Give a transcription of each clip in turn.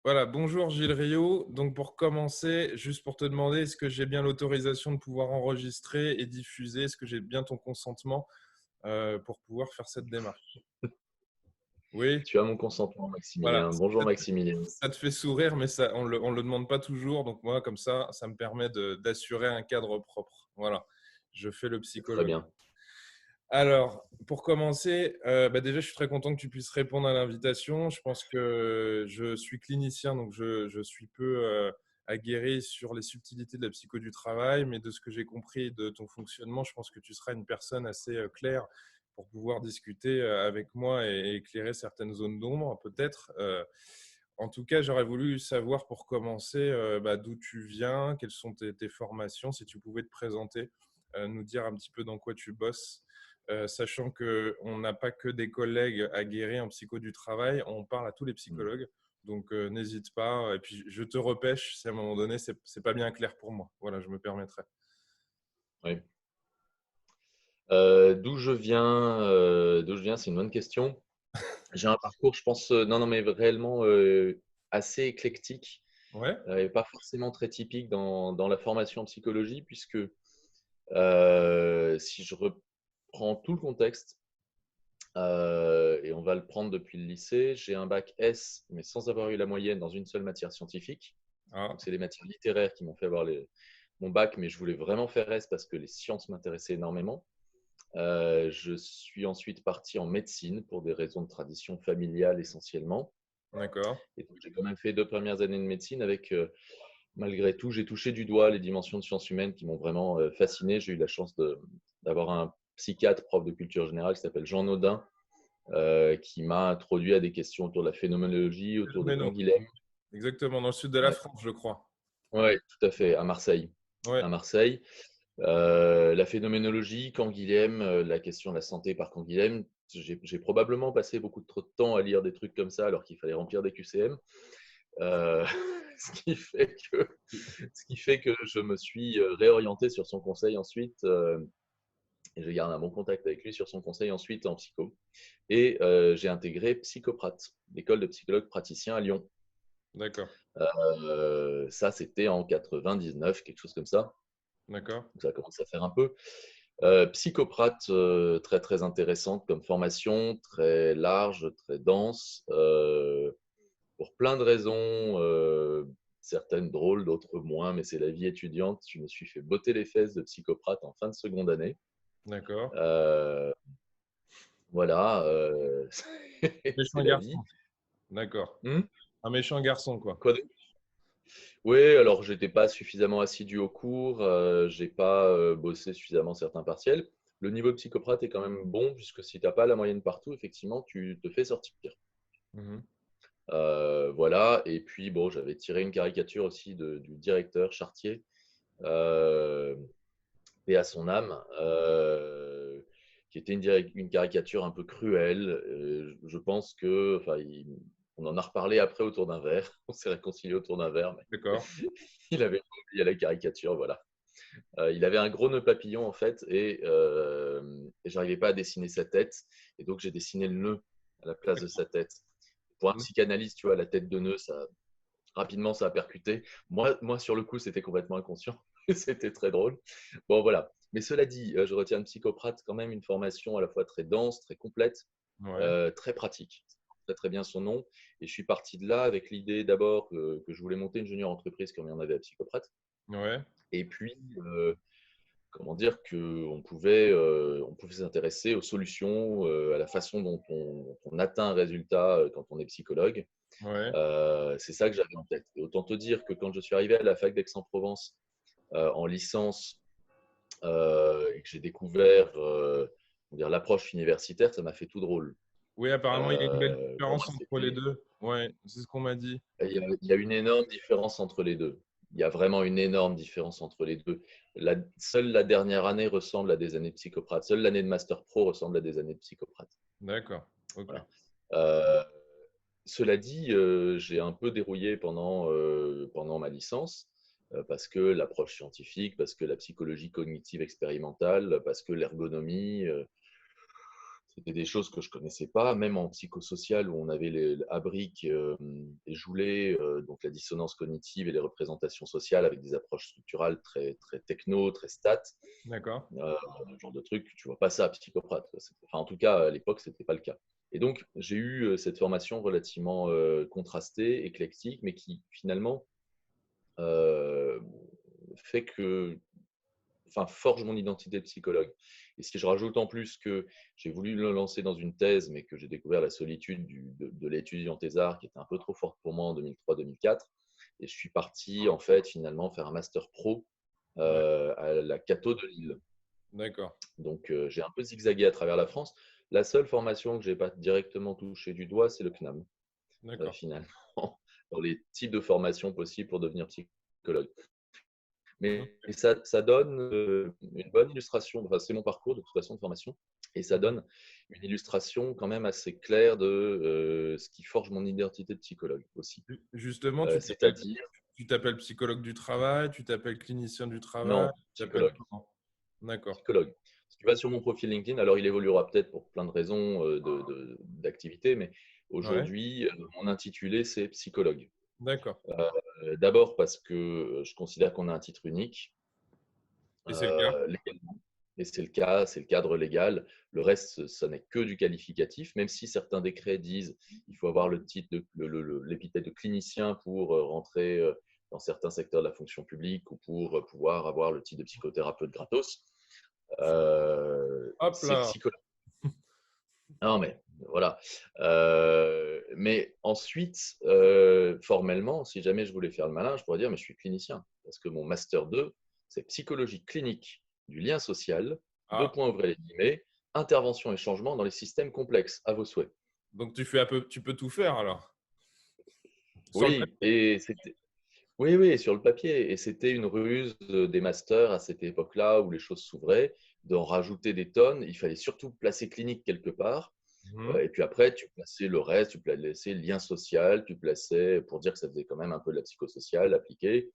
Voilà, bonjour Gilles Rio. Donc pour commencer, juste pour te demander, est-ce que j'ai bien l'autorisation de pouvoir enregistrer et diffuser? Est-ce que j'ai bien ton consentement pour pouvoir faire cette démarche? Oui, Tu as mon consentement, voilà. Maximilien. Bonjour, Maximilien. Ça te fait sourire, mais ça, on le demande pas toujours. Donc moi, comme ça me permet d'assurer un cadre propre. Voilà, je fais le C'est très psychologue. bien. Alors, pour commencer, déjà, je suis très content que tu puisses répondre à l'invitation. Je pense que je suis clinicien, donc je suis peu aguerri sur les subtilités de la psycho du travail, mais de ce que j'ai compris de ton fonctionnement, je pense que tu seras une personne assez claire pour pouvoir discuter avec moi et éclairer certaines zones d'ombre, peut-être. En tout cas, j'aurais voulu savoir pour commencer d'où tu viens, quelles sont tes formations, si tu pouvais te présenter, nous dire un petit peu dans quoi tu bosses. Sachant qu'on n'a pas que des collègues aguerris en psycho du travail, on parle à tous les Mm. psychologues. Donc, n'hésite pas. Et puis, je te repêche si à un moment donné, c'est pas bien clair pour moi. Voilà, je me permettrai. Oui. D'où je viens, c'est une bonne question. J'ai un parcours, je pense, non, non, mais réellement assez éclectique Ouais, et pas forcément très typique dans la formation en psychologie, puisque si je reprends tout le contexte, et on va le prendre depuis le lycée, j'ai un bac S, mais sans avoir eu la moyenne dans une seule matière scientifique. ah, Donc, c'est les matières littéraires qui m'ont fait avoir mon bac, mais je voulais vraiment faire S parce que les sciences m'intéressaient énormément. Je suis ensuite parti en médecine pour des raisons de tradition familiale essentiellement. d'accord. Et donc, j'ai quand même fait 2 premières années de médecine avec, malgré tout, j'ai touché du doigt les dimensions de sciences humaines qui m'ont vraiment fasciné. J'ai eu la chance d'avoir un psychiatre, prof de culture générale, qui s'appelle Jean Naudin, qui m'a introduit à des questions autour de la phénoménologie, autour de Phénoménal. Canguilhem. Exactement, dans le sud de la Ouais, France, je crois. ouais, tout à fait, à Marseille. Ouais, À Marseille. La phénoménologie, Canguilhem, la question de la santé par Canguilhem, j'ai probablement passé beaucoup trop de temps à lire des trucs comme ça alors qu'il fallait remplir des QCM. Euh, ce, qui fait que, ce qui fait que je me suis réorienté sur son conseil ensuite, et je garde un bon contact avec lui sur son conseil ensuite en psycho. Et j'ai intégré Psychoprate, l'école de psychologue praticien à Lyon. d'accord, Ça, c'était en 99, quelque chose comme ça. d'accord, Donc ça commence à faire un peu. Psychoprate, très très intéressante comme formation, très large, très dense, pour plein de raisons, certaines drôles, d'autres moins, mais c'est la vie étudiante. Je me suis fait botter les fesses de Psychoprate en fin de seconde année. d'accord. Euh, voilà, Méchant c'est la vie. garçon. D'accord. Hmm. Un méchant garçon, quoi. Quoi Oui, alors j'étais pas suffisamment assidu au cours, j'ai pas bossé suffisamment certains partiels. Le niveau de Psychoprate est quand même bon, puisque si tu n'as pas la moyenne partout, effectivement, tu te fais sortir. Mhm. Voilà, et puis bon, j'avais tiré une caricature aussi du directeur Chartier, euh, paix à son âme, qui était une caricature un peu cruelle. Je pense que, enfin, on en a reparlé après autour d'un verre, on s'est réconcilié autour d'un verre, mais D'accord. il avait oublié la caricature, voilà. Il avait un gros nœud papillon en fait, et j'arrivais pas à dessiner sa tête, et donc j'ai dessiné le nœud à la place de sa tête. Pour un Mhm. psychanalyste, tu vois, la tête de nœud, ça, rapidement, ça a percuté. Moi sur le coup, c'était complètement inconscient. C'était très drôle. Bon, voilà. Mais cela dit, je retiens de Psychoprate quand même une formation à la fois très dense, très complète, Ouais, très pratique. Très, très bien son nom. Et je suis parti de là avec l'idée d'abord que je voulais monter une junior entreprise comme il y en avait à Psychoprate. ouais, Et puis, comment dire, on pouvait s'intéresser aux solutions, à la façon dont on atteint un résultat quand on est psychologue. ouais. C'est ça que j'avais en tête. Et autant te dire que quand je suis arrivé à la fac d'Aix-en-Provence en licence et que j'ai découvert l'approche universitaire, ça m'a fait tout drôle. Oui, apparemment, il y a une belle Pour moi, différence entre les deux. Ouais, c'est ce qu'on m'a dit. il y a une énorme différence entre les deux. Il y a vraiment une énorme différence entre les deux. Seule la dernière année ressemble à des années de psychoprate. Seule l'année de Master Pro ressemble à des années de psychoprate. D'accord. Ok. Voilà. Euh, Cela dit, j'ai un peu dérouillé pendant ma licence parce que l'approche scientifique, parce que la psychologie cognitive expérimentale, parce que l'ergonomie, C'était des choses que je connaissais pas, même en psychosocial où on avait les Abric et Joulet, donc la dissonance cognitive et les représentations sociales avec des approches structurales très, très techno, très stat. D'accord. Genre de truc, tu vois pas ça à Psychocrate. Enfin, en tout cas, à l'époque, c'était pas le cas. Et donc, j'ai eu cette formation relativement contrastée, éclectique, mais qui finalement euh, fait que enfin, forge mon identité de psychologue. Et si je rajoute en plus que j'ai voulu le lancer dans une thèse, mais que j'ai découvert la solitude de l'étudiant thésard qui était un peu trop forte pour moi en 2003-2004, et je suis parti en fait finalement faire un master pro à la Cato de Lille. D'accord. Donc j'ai un peu zigzagué à travers la France. La seule formation que j'ai pas directement touché du doigt, c'est le CNAM, D'accord. finalement, dans les types de formations possibles pour devenir psychologue. Mais Ok. ça donne une bonne illustration, enfin, c'est mon parcours de toute façon de formation, et ça donne une illustration quand même assez claire de ce qui forge mon identité de psychologue aussi. Justement, C'est-à-dire, tu t'appelles psychologue du travail, tu t'appelles clinicien du travail, non, tu t'appelles psychologue. comment? D'accord. Psychologue. Si tu vas sur mon profil LinkedIn, alors il évoluera peut-être pour plein de raisons d'activité, mais Ouais. aujourd'hui, mon intitulé, c'est psychologue. D'accord. D'abord parce que je considère qu'on a un titre unique. Et c'est le cas? Légalement. Et c'est le cas, c'est le cadre légal. Le reste, ça n'est que du qualificatif, même si certains décrets disent qu'il faut avoir le titre l'épithète de clinicien pour rentrer dans certains secteurs de la fonction publique ou pour pouvoir avoir le titre de psychothérapeute gratos. Hop C'est là. psychologue. Non, mais voilà. Mais ensuite, formellement, si jamais je voulais faire le malin, je pourrais dire, mais je suis clinicien. Parce que mon master 2, c'est psychologie clinique du lien social, deux Ah, points ouvrés les guillemets, intervention et changement dans les systèmes complexes, à vos souhaits. donc tu fais un peu, tu peux tout faire alors. Sur le Oui, papier. oui, oui, sur le papier. Et c'était une ruse des masters à cette époque-là où les choses s'ouvraient, d'en rajouter des tonnes. Il fallait surtout placer clinique quelque part. Mhm. Et puis après, tu plaçais le reste, tu plaçais lien social, tu plaçais, pour dire que ça faisait quand même un peu de la psychosociale appliquée,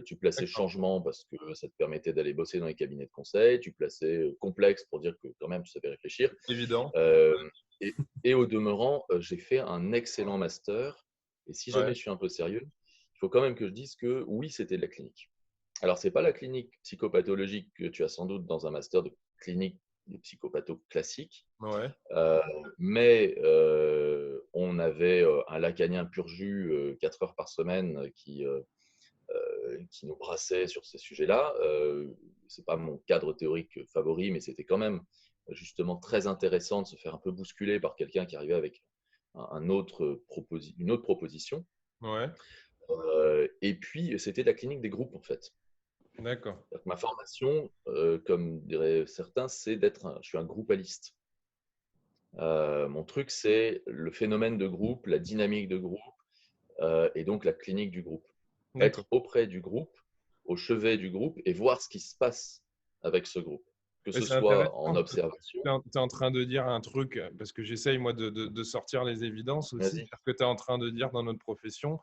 tu plaçais D'accord. changement parce que ça te permettait d'aller bosser dans les cabinets de conseil, tu plaçais complexe pour dire que quand même tu savais réfléchir. Évident. Euh, et, et au demeurant, j'ai fait un excellent master. Et si jamais Ouais. je suis un peu sérieux, il faut quand même que je dise que oui, c'était de la clinique. Alors, ce n'est pas la clinique psychopathologique que tu as sans doute dans un master de clinique des psychopatho classiques, Ouais. euh, mais on avait un lacanien pur jus 4 heures par semaine qui nous brassait sur ces sujets-là. Ce n'est pas mon cadre théorique favori, mais c'était quand même justement très intéressant de se faire un peu bousculer par quelqu'un qui arrivait avec une autre proposition. Ouais. Et puis, c'était la clinique des groupes, en fait. D'accord. Ma formation, comme diraient certains, c'est je suis un groupaliste. Mon truc, c'est le phénomène de groupe, la dynamique de groupe et donc la clinique du groupe. D'accord. Être auprès du groupe, au chevet du groupe et voir ce qui se passe avec ce groupe, que Mais ce c'est soit en intéressant. observation. Tu es en train de dire un truc, parce que j'essaye, moi, de sortir les évidences aussi. Vas-y. C'est-à-dire que tu es en train de dire dans notre profession,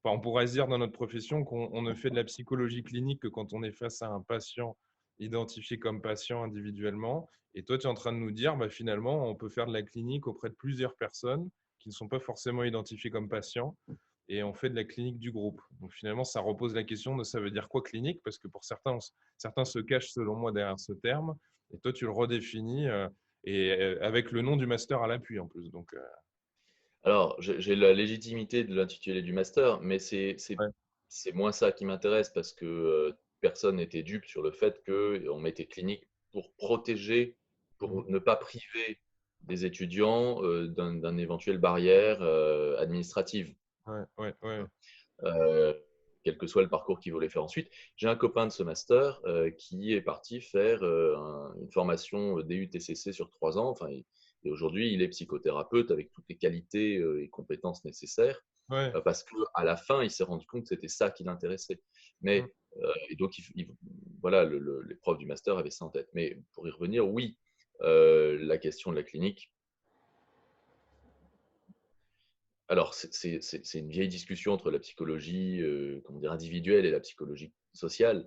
enfin, on pourrait se dire dans notre profession qu'on ne fait de la psychologie clinique que quand on est face à un patient identifié comme patient individuellement. Et toi, tu es en train de nous dire, bah, finalement, on peut faire de la clinique auprès de plusieurs personnes qui ne sont pas forcément identifiées comme patients. Et on fait de la clinique du groupe. Donc finalement, ça repose la question de ça veut dire quoi clinique? Parce que pour certains, certains se cachent selon moi derrière ce terme. Et toi, tu le redéfinis et avec le nom du master à l'appui en plus. Donc, Alors, j'ai la légitimité de l'intitulé du master, mais ouais. c'est moins ça qui m'intéresse parce que personne n'était dupe sur le fait qu'on mettait clinique pour protéger, pour Mhm. ne pas priver des étudiants d'une éventuelle barrière administrative. Ouais, ouais, ouais. euh, quel que soit le parcours qu'il voulait faire ensuite. J'ai un copain de ce master qui est parti faire une formation DUTCC sur 3 ans. Enfin, et aujourd'hui, il est psychothérapeute avec toutes les qualités et compétences nécessaires Ouais. parce qu'à la fin, il s'est rendu compte que c'était ça qui l'intéressait. Mm. Mais, et donc, voilà, les profs du master avaient ça en tête. Mais pour y revenir, oui, la question de la clinique, alors, c'est une vieille discussion entre la psychologie comment dire, individuelle et la psychologie sociale.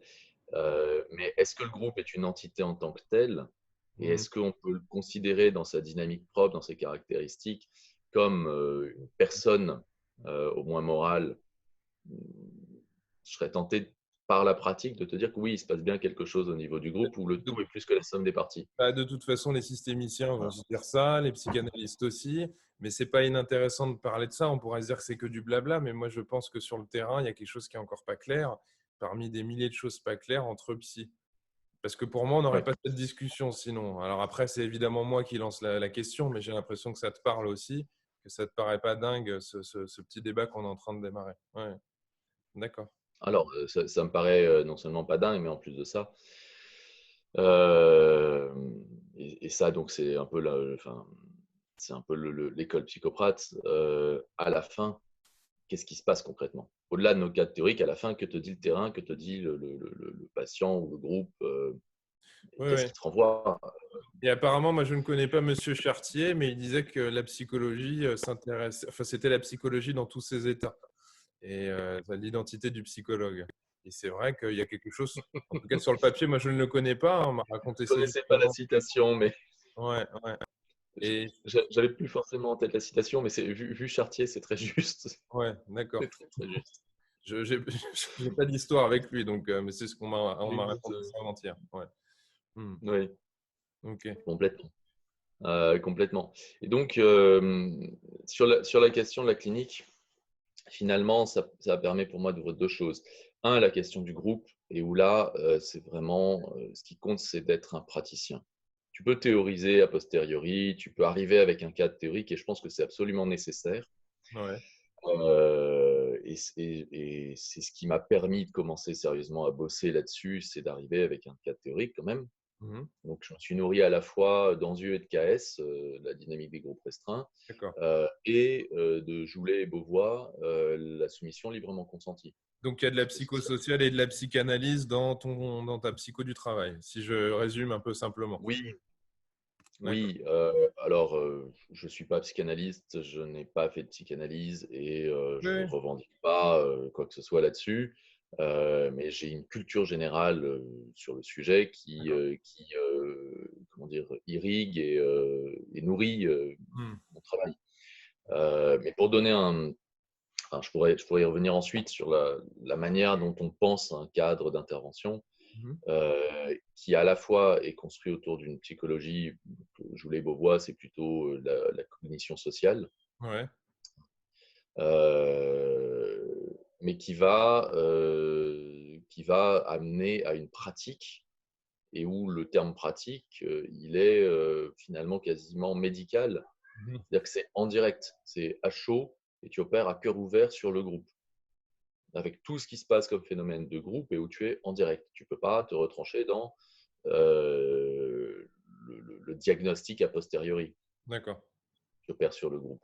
Mais est-ce que le groupe est une entité en tant que telle? Et Mmh. est-ce qu'on peut le considérer dans sa dynamique propre, dans ses caractéristiques, comme une personne, au moins morale? Je serais tenté, par la pratique, de te dire que oui, il se passe bien quelque chose au niveau du groupe où le De tout est plus que la somme des parties. Bah, de toute façon, les systémiciens vont Voilà. se dire ça, les psychanalystes aussi, mais c'est pas inintéressant de parler de ça. On pourrait se dire que c'est que du blabla, mais moi je pense que sur le terrain, il y a quelque chose qui est encore pas clair, parmi des milliers de choses pas claires entre psy. Parce que pour moi, on n'aurait Ouais. pas cette discussion sinon. Alors après, c'est évidemment moi qui lance la question, mais j'ai l'impression que ça te parle aussi, que ça te paraît pas dingue ce petit débat qu'on est en train de démarrer. Ouais, d'accord. Alors, ça me paraît non seulement pas dingue, mais en plus de ça, euh, et ça, donc, c'est un peu enfin, c'est un peu l'école psychoprate. À la fin, qu'est-ce qui se passe concrètement? Au-delà de nos cadres théoriques, à la fin, que te dit le terrain, que te dit le patient ou le groupe? Ouais, Qu'est-ce ouais. qui te renvoie? Et apparemment, moi, je ne connais pas Monsieur Chartier, mais il disait que la psychologie s'intéresse, enfin, c'était la psychologie dans tous ses états et l'identité du psychologue. Et c'est vrai qu'il y a quelque chose, en tout cas sur le papier, moi, je ne le connais pas. On m'a raconté Je ne ça connaissais pas la justement. citation, mais Ouais, ouais. Et j'avais plus forcément en tête la citation, mais vu Chartier, c'est très juste. ouais, d'accord. C'est très, très juste. Je n'ai pas d'histoire avec lui, donc, mais c'est ce on m'a Écoute, raconté ça avant-hier. Ouais. Hmm. oui, Ok. complètement. Complètement. Et donc, sur la question de la clinique, finalement, ça permet pour moi d'ouvrir deux choses. Un, la question du groupe, et où là, c'est vraiment ce qui compte, c'est d'être un praticien. Tu peux théoriser a posteriori, tu peux arriver avec un cadre théorique, et je pense que c'est absolument nécessaire. Ouais. Et c'est ce qui m'a permis de commencer sérieusement à bosser là-dessus, c'est d'arriver avec un cadre théorique quand même. Mhm. Donc, je me suis nourri à la fois d'Anzieu et de KS, la dynamique des groupes restreints, D'accord. et de Joulet et Beauvois, la soumission librement consentie. Donc, il y a de la psychosociale et de la psychanalyse dans ta psycho du travail, si je résume un peu simplement. Oui, D'accord. oui. Alors, je ne suis pas psychanalyste, je n'ai pas fait de psychanalyse et je ne Oui. revendique pas quoi que ce soit là-dessus. Mais j'ai une culture générale sur le sujet D'accord. comment dire, irrigue et nourrit Hmm. mon travail. Mais pour donner enfin, je pourrais y revenir ensuite sur la manière dont on pense un cadre d'intervention Mhm. qui à la fois est construit autour d'une psychologie, Joulet Beauvois, c'est plutôt la cognition sociale, Ouais. euh, mais qui va amener à une pratique et où le terme pratique, il est finalement quasiment médical. Mhm. C'est-à-dire que c'est en direct, c'est à chaud et tu opères à cœur ouvert sur le groupe, avec tout ce qui se passe comme phénomène de groupe et où tu es en direct. Tu ne peux pas te retrancher dans le diagnostic a posteriori. D'accord. Tu opères sur le groupe.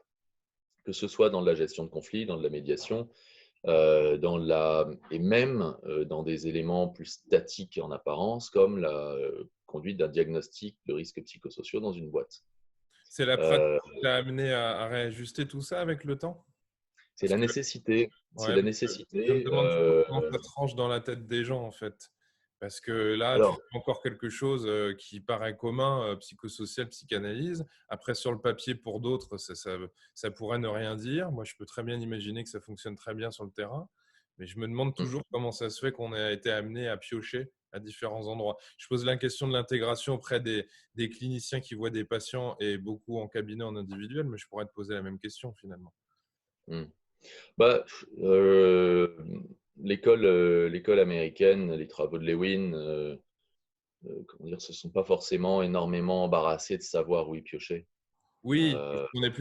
Que ce soit dans la gestion de conflits, dans de la médiation, et même dans des éléments plus statiques en apparence, comme la conduite d'un diagnostic de risques psychosociaux dans une boîte. C'est la pratique Euh, qui t'a amené à réajuster tout ça avec le temps? c'est Parce la que, nécessité. C'est ouais, la parce que je me nécessité. demande toujours comment ça tranche dans la tête des gens, en fait. Parce que là, tu Alors, fais encore quelque chose qui paraît commun, psychosocial, psychanalyse. Après, sur le papier, pour d'autres, ça pourrait ne rien dire. Moi, je peux très bien imaginer que ça fonctionne très bien sur le terrain. Mais je me demande toujours comment ça se fait qu'on ait été amené à piocher à différents endroits. Je pose la question de l'intégration auprès des cliniciens qui voient des patients et beaucoup en cabinet en individuel, mais je pourrais te poser la même question finalement. hmm. Bah, l'école américaine, les travaux de Lewin, comment dire, se sont pas forcément énormément embarrassés de savoir où ils piochaient. Oui, Euh, on est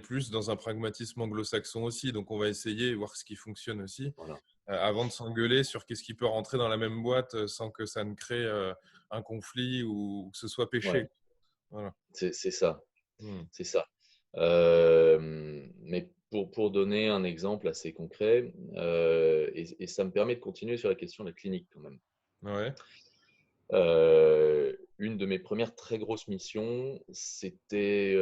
plus dans un pragmatisme anglo-saxon aussi, donc on va essayer, voir ce qui fonctionne aussi, voilà. avant de s'engueuler sur qu'est-ce qui peut rentrer dans la même boîte sans que ça ne crée un conflit ou que ce soit péché. Ouais, Voilà. c'est ça, Hmm. c'est ça. Mais pour donner un exemple assez concret, et ça me permet de continuer sur la question de la clinique quand même. Ouais. Une de mes premières très grosses missions, c'était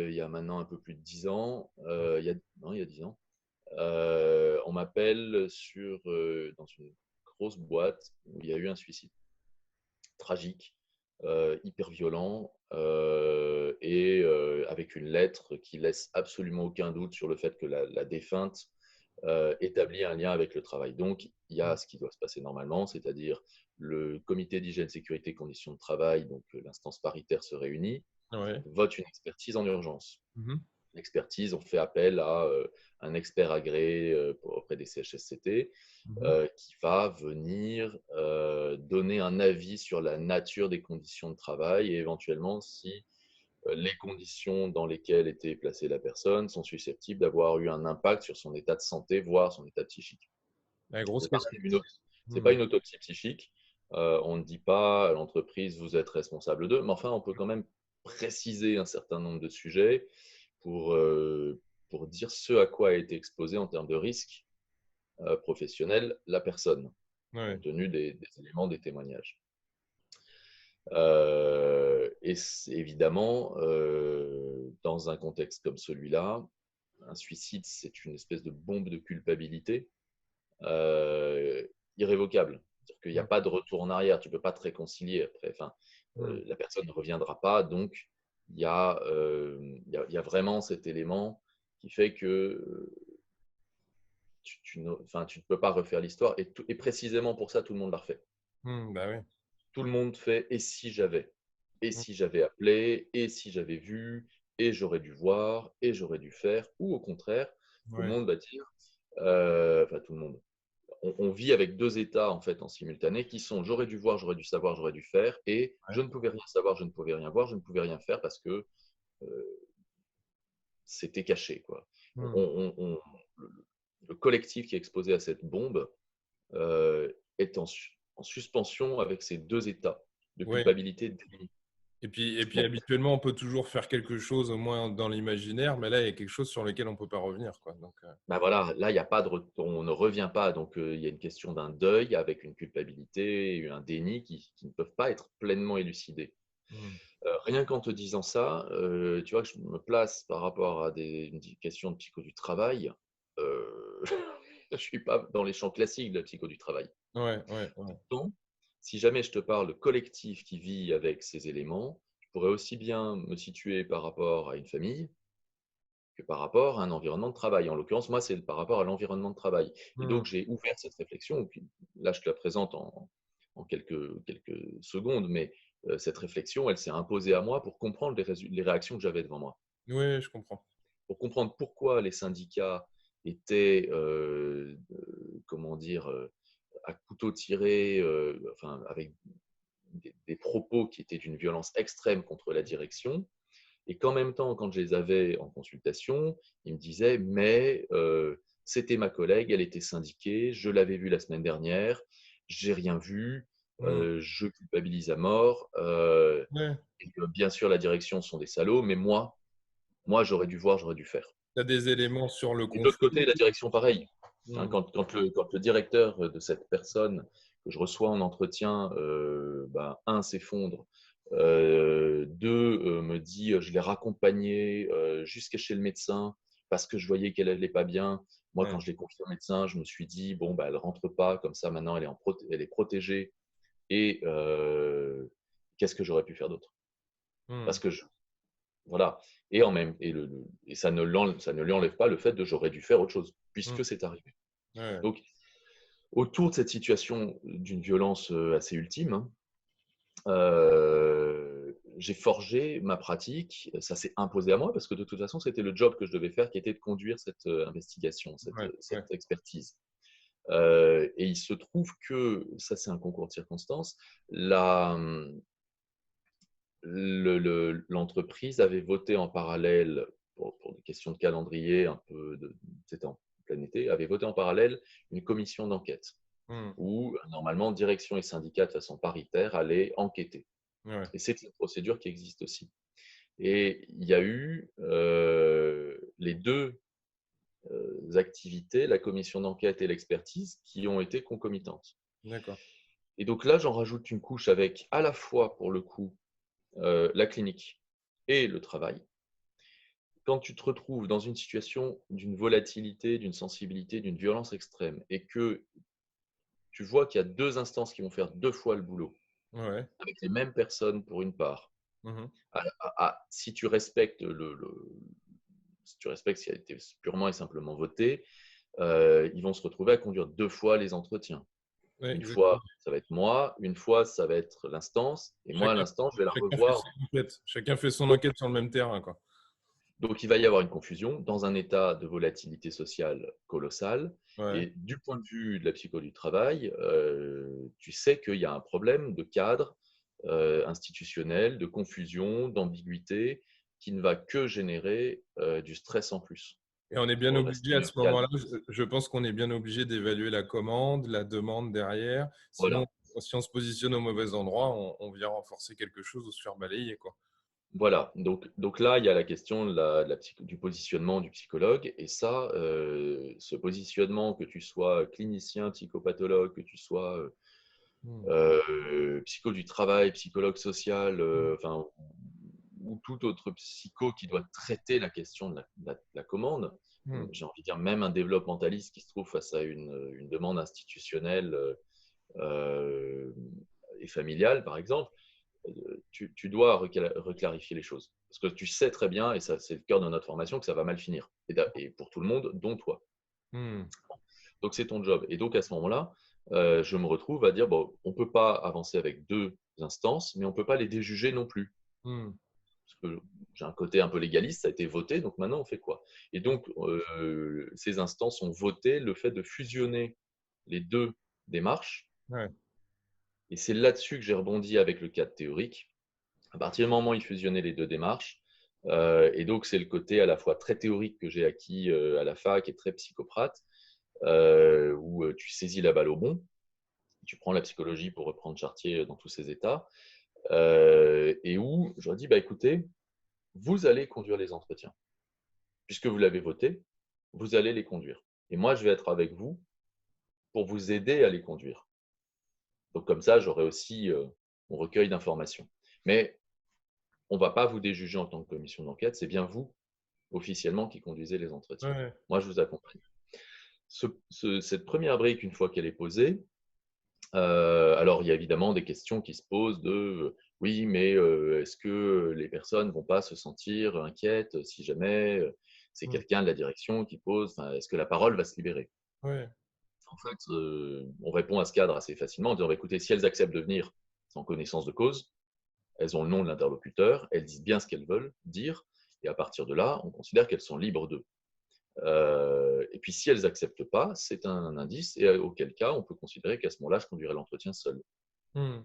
il y a maintenant un peu plus de 10 ans, non, il y a 10 ans. On m'appelle dans une grosse boîte où il y a eu un suicide tragique. hyper violent, et avec une lettre qui laisse absolument aucun doute sur le fait que la défunte établit un lien avec le travail. Donc, il y a Mmh. ce qui doit se passer normalement, c'est-à-dire le comité d'hygiène, sécurité, conditions de travail, donc l'instance paritaire se réunit, Ouais. vote une expertise en urgence. Mmh. L'expertise, on fait appel à un expert agréé auprès des CHSCT Mmh. qui va venir donner un avis sur la nature des conditions de travail et éventuellement si les conditions dans lesquelles était placée la personne sont susceptibles d'avoir eu un impact sur son état de santé, voire son état psychique. Ouais, grosse C'est pas, question. c'est pas Mmh. une autopsie psychique. On ne dit pas à l'entreprise vous êtes responsable d'eux, mais enfin on peut quand même préciser un certain nombre de sujets pour, euh, pour dire ce à quoi a été exposé en termes de risque professionnel la personne, Ouais. compte tenu des éléments des témoignages. Et évidemment, dans un contexte comme celui-là, un suicide, c'est une espèce de bombe de culpabilité euh, irrévocable. C'est-à-dire qu'il n'y a Mmh. pas de retour en arrière, tu ne peux pas te réconcilier après. Enfin, Mmh. la personne ne reviendra pas, donc il y a vraiment cet élément qui fait que tu ne peux pas refaire l'histoire. Et précisément pour ça, tout le monde l'a refait. Mmh, bah oui. Tout le monde fait et si j'avais et Mmh. si j'avais appelé et si j'avais vu et j'aurais dû voir et j'aurais dû faire ou au contraire tout le Ouais. monde va dire enfin tout le monde on vit avec deux états en fait en simultané qui sont j'aurais dû voir, j'aurais dû savoir, j'aurais dû faire et Ouais. je ne pouvais rien savoir, je ne pouvais rien voir, je ne pouvais rien faire parce que c'était caché quoi. On, Mmh. on, on, le, le collectif qui est exposé à cette bombe est en suspension avec ces deux états de Ouais. culpabilité et de déni. Et puis Donc, habituellement, on peut toujours faire quelque chose, au moins dans l'imaginaire, mais là, il y a quelque chose sur lequel on ne peut pas revenir, quoi. Donc, bah voilà, là, il y a pas de on ne revient pas. Donc, il y a une question d'un deuil avec une culpabilité et un déni qui ne peuvent pas être pleinement élucidés. mmh. Rien qu'en te disant ça, tu vois que je me place par rapport à une question de psycho du travail. Euh, je ne suis pas dans les champs classiques de la psycho du travail. Ouais, ouais, ouais. Pourtant, si jamais je te parle de collectif qui vit avec ces éléments, je pourrais aussi bien me situer par rapport à une famille que par rapport à un environnement de travail. En l'occurrence, moi, c'est par rapport à l'environnement de travail. Et Mmh. donc, j'ai ouvert cette réflexion. Puis, là, je te la présente en quelques secondes, mais cette réflexion, elle s'est imposée à moi pour comprendre les réactions que j'avais devant moi. Oui, je comprends. Pour comprendre pourquoi les syndicats étaient, comment dire, à couteau tiré, enfin, avec des propos qui étaient d'une violence extrême contre la direction, et qu'en même temps, quand je les avais en consultation, ils me disaient, mais c'était ma collègue, elle était syndiquée, je l'avais vue la semaine dernière, j'ai rien vu, Mmh. je culpabilise à mort. Ouais. Et bien sûr, la direction sont des salauds, mais moi j'aurais dû voir, j'aurais dû faire. Tu as des éléments sur le Et de l'autre conflit. côté, la direction, pareil. Hein, Mmh. quand le directeur de cette personne que je reçois en entretien, un, s'effondre, deux, me dit je l'ai raccompagnée jusqu'à chez le médecin parce que je voyais qu'elle n'allait pas bien. Moi, Ouais. quand je l'ai confié au médecin, je me suis dit bon, bah, elle rentre pas, comme ça maintenant elle est protégée. Et qu'est-ce que j'aurais pu faire d'autre? Mmh. Parce que voilà. Et, en même, et ça ne lui enlève pas le fait de j'aurais dû faire autre chose, Mmh. puisque c'est arrivé. Ouais. Donc, autour de cette situation d'une violence assez ultime, hein, j'ai forgé ma pratique. Ça s'est imposé à moi parce que de toute façon, c'était le job que je devais faire qui était de conduire cette investigation, Ouais. cette Ouais. expertise. Et il se trouve que, ça c'est un concours de circonstances, l'entreprise avait voté en parallèle, pour des questions de calendrier, c'était en plein été, avait voté en parallèle une commission d'enquête Mmh. où normalement direction et syndicats de façon paritaire allaient enquêter. Ouais. Et c'est une procédure qui existe aussi. Et il y a eu les deux activités, la commission d'enquête et l'expertise, qui ont été concomitantes. D'accord. Et donc là, j'en rajoute une couche avec à la fois, pour le coup, la clinique et le travail. Quand tu te retrouves dans une situation d'une volatilité, d'une sensibilité, d'une violence extrême, et que tu vois qu'il y a deux instances qui vont faire deux fois le boulot, Ouais. avec les mêmes personnes pour une part. Mhm. Si tu respectes si tu respectes ce qui a été purement et simplement voté, ils vont se retrouver à conduire 2 fois les entretiens. Ouais, Une exactement. fois, ça va être moi, une fois, ça va être l'instance, et moi, à Chacun, l'instant, je vais la chacun fait son revoir. enquête. Chacun fait son Donc, enquête sur le même terrain, quoi. donc, il va y avoir une confusion dans un état de volatilité sociale colossale. Ouais. Et du point de vue de la psycho du travail, tu sais qu'il y a un problème de cadre institutionnel, de confusion, d'ambiguïté, qui ne va que générer du stress en plus Et on est bien pour obligé rester à ce calme. moment-là, je pense qu'on est bien obligé d'évaluer la commande, la demande derrière. Sinon, Voilà. si on se positionne au mauvais endroit, on vient renforcer quelque chose ou se faire balayer, quoi. Voilà, donc là, il y a la question du positionnement du psychologue. Et ça, ce positionnement, que tu sois clinicien, psychopathologue, que tu sois Hmm. psycho du travail, psychologue social, Hmm. enfin, ou tout autre psycho qui doit traiter la question de la commande, Hmm. j'ai envie de dire même un développementaliste qui se trouve face à une demande institutionnelle euh, et familiale, par exemple, tu dois reclarifier les choses. Parce que tu sais très bien, et ça c'est le cœur de notre formation, que ça va mal finir. Et pour tout le monde, dont toi. Hmm. Donc c'est ton job. Et donc à ce moment-là, je me retrouve à dire, bon, on ne peut pas avancer avec 2 instances, mais on ne peut pas les déjuger non plus. Hmm. Parce que j'ai un côté un peu légaliste, ça a été voté, donc maintenant on fait quoi? Et donc ces instances ont voté le fait de fusionner les 2 démarches. Ouais. Et c'est là-dessus que j'ai rebondi avec le cadre théorique. À partir du moment où il fusionnait les 2 démarches, et donc c'est le côté à la fois très théorique que j'ai acquis à la fac et très psychoprate, où tu saisis la balle au bon, tu prends la psychologie pour reprendre Chartier dans tous ses états, et où je leur dis, bah, écoutez, vous allez conduire les entretiens. Puisque vous l'avez voté, vous allez les conduire. Et moi, je vais être avec vous pour vous aider à les conduire. Donc comme ça, j'aurai aussi mon recueil d'informations. Mais on ne va pas vous déjuger en tant que commission d'enquête, c'est bien vous, officiellement, qui conduisez les entretiens. Ouais. Moi, je vous accompagne. Cette première brique, une fois qu'elle est posée, alors il y a évidemment des questions qui se posent de oui, mais est-ce que les personnes ne vont pas se sentir inquiètes si jamais c'est Hmm. quelqu'un de la direction qui pose, est-ce que la parole va se libérer? Ouais. En fait, on répond à ce cadre assez facilement en disant, bah, écoutez, si elles acceptent de venir sans connaissance de cause, elles ont le nom de l'interlocuteur, elles disent bien ce qu'elles veulent dire, et à partir de là, on considère qu'elles sont libres d'eux. Et puis si elles n'acceptent pas, c'est un indice, et auquel cas, on peut considérer qu'à ce moment-là, je conduirai l'entretien seul, Hmm.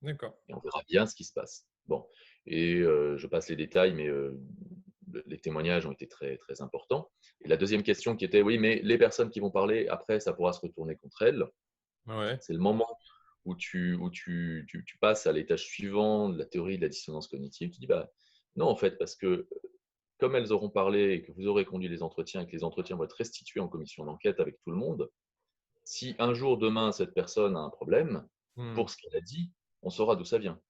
D'accord. et on verra bien ce qui se passe. Bon, et je passe les détails, mais les témoignages ont été très, très importants. Et la deuxième question qui était, oui, mais les personnes qui vont parler, après, ça pourra se retourner contre elles. Ouais. C'est le moment où tu passes à l'étage suivant de la théorie de la dissonance cognitive. Tu dis, bah, non, en fait, parce que comme elles auront parlé et que vous aurez conduit les entretiens et que les entretiens vont être restitués en commission d'enquête avec tout le monde, si un jour, demain, cette personne a un problème, Hmm. pour ce qu'elle a dit, on saura d'où ça vient.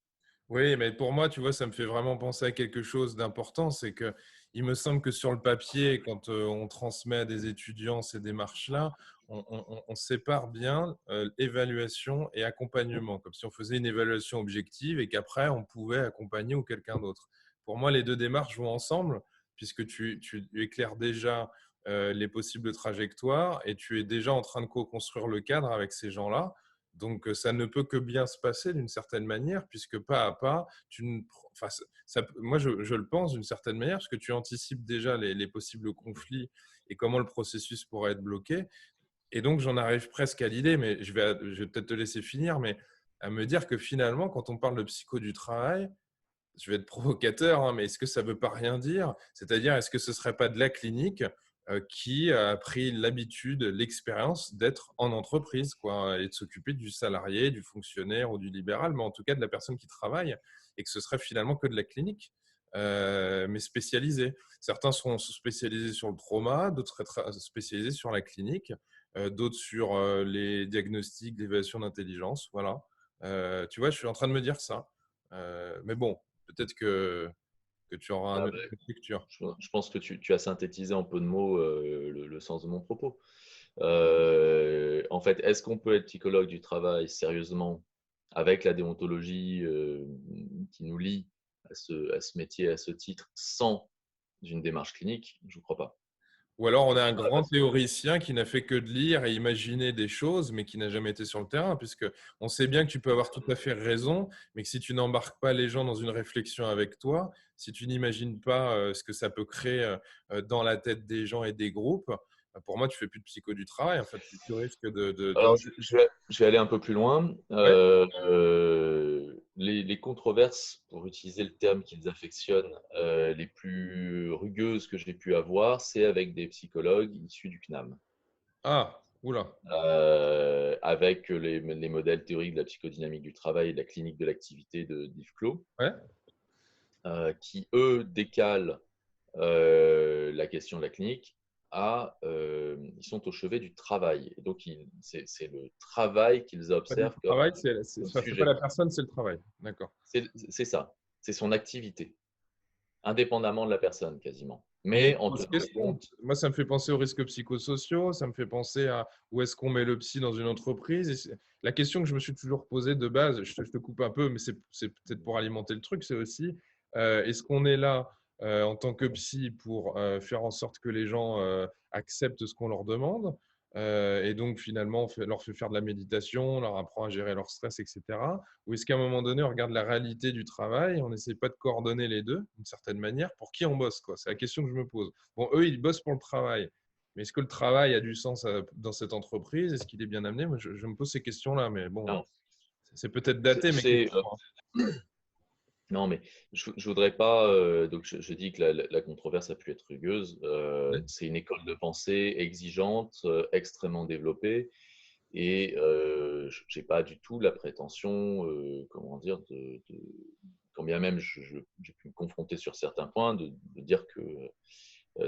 Oui, mais pour moi, tu vois, ça me fait vraiment penser à quelque chose d'important. C'est que il me semble que sur le papier, quand on transmet à des étudiants ces démarches-là, on sépare bien évaluation et accompagnement, comme si on faisait une évaluation objective et qu'après, on pouvait accompagner ou quelqu'un d'autre. Pour moi, les deux démarches vont ensemble, puisque tu éclaires déjà les possibles trajectoires et tu es déjà en train de co-construire le cadre avec ces gens-là. Donc, ça ne peut que bien se passer d'une certaine manière, puisque pas à pas, enfin, moi, je le pense d'une certaine manière, parce que tu anticipes déjà les possibles conflits et comment le processus pourrait être bloqué. Et donc, j'en arrive presque à l'idée, mais je vais peut-être te laisser finir, mais à me dire que finalement, quand on parle de psycho du travail, je vais être provocateur, hein, mais est-ce que ça ne veut pas rien dire? C'est-à-dire, est-ce que ce ne serait pas de la clinique qui a pris l'habitude, l'expérience d'être en entreprise, quoi, et de s'occuper du salarié, du fonctionnaire ou du libéral, mais en tout cas de la personne qui travaille, et que ce serait finalement que de la clinique, mais spécialisée. Certains seront spécialisés sur le trauma, d'autres seraient spécialisés sur la clinique, d'autres sur les diagnostics, l'évaluation d'intelligence. Voilà. Tu vois, je suis en train de me dire ça. Mais bon, peut-être que tu auras Ah une ben, autre lecture. je pense que tu as synthétisé en peu de mots le sens de mon propos. En fait, est-ce qu'on peut être psychologue du travail sérieusement avec la déontologie qui nous lie à ce métier, à ce titre, sans une démarche clinique, je ne crois pas. Ou alors on a un grand Parce que théoricien qui n'a fait que de lire et imaginer des choses, mais qui n'a jamais été sur le terrain, puisque on sait bien que tu peux avoir tout à fait raison, mais que si tu n'embarques pas les gens dans une réflexion avec toi, si tu n'imagines pas ce que ça peut créer dans la tête des gens et des groupes, pour moi, tu fais plus de psycho du travail. En fait, tu risques Alors, je vais aller un peu plus loin. Ouais. Les controverses, pour utiliser le terme qu'ils affectionnent, les plus rugueuses que j'ai pu avoir, c'est avec des psychologues issus du CNAM, Ah, oula. avec les modèles théoriques de la psychodynamique du travail et de la clinique de l'activité d'Yves Clos, Ouais. qui, eux, décalent la question de la clinique ils sont au chevet du travail. Et donc, c'est le travail qu'ils Pas du observent travail, comme enfin, c'est pas la sujet. personne, c'est le travail. D'accord. C'est ça. C'est son activité, indépendamment de la personne, quasiment. Mais il y a Mais une en grosse tenant question. compte. Moi, ça me fait penser aux risques psychosociaux, ça me fait penser à où est-ce qu'on met le psy dans une entreprise. La question que je me suis toujours posée de base, je te coupe un peu, mais c'est peut-être pour alimenter le truc, c'est aussi, est-ce qu'on est là en tant que psy pour faire en sorte que les gens acceptent ce qu'on leur demande et donc finalement leur fait faire de la méditation, on leur apprend à gérer leur stress, etc. Ou est-ce qu'à un moment donné, on regarde la réalité du travail, on n'essaie pas de coordonner les deux d'une certaine manière, pour qui on bosse, quoi. C'est la question que je me pose. Bon, eux, ils bossent pour le travail. Mais est-ce que le travail a du sens dans cette entreprise? Est-ce qu'il est bien amené? Moi, je me pose ces questions-là, mais bon, Non, c'est peut-être daté, mais c'est, question, hein. non, mais je voudrais pas. Donc, je dis que la controverse a pu être rugueuse. Ouais. C'est une école de pensée exigeante, extrêmement développée. Et je n'ai pas du tout la prétention, comment dire, quand bien même j'ai pu me confronter sur certains points, de dire que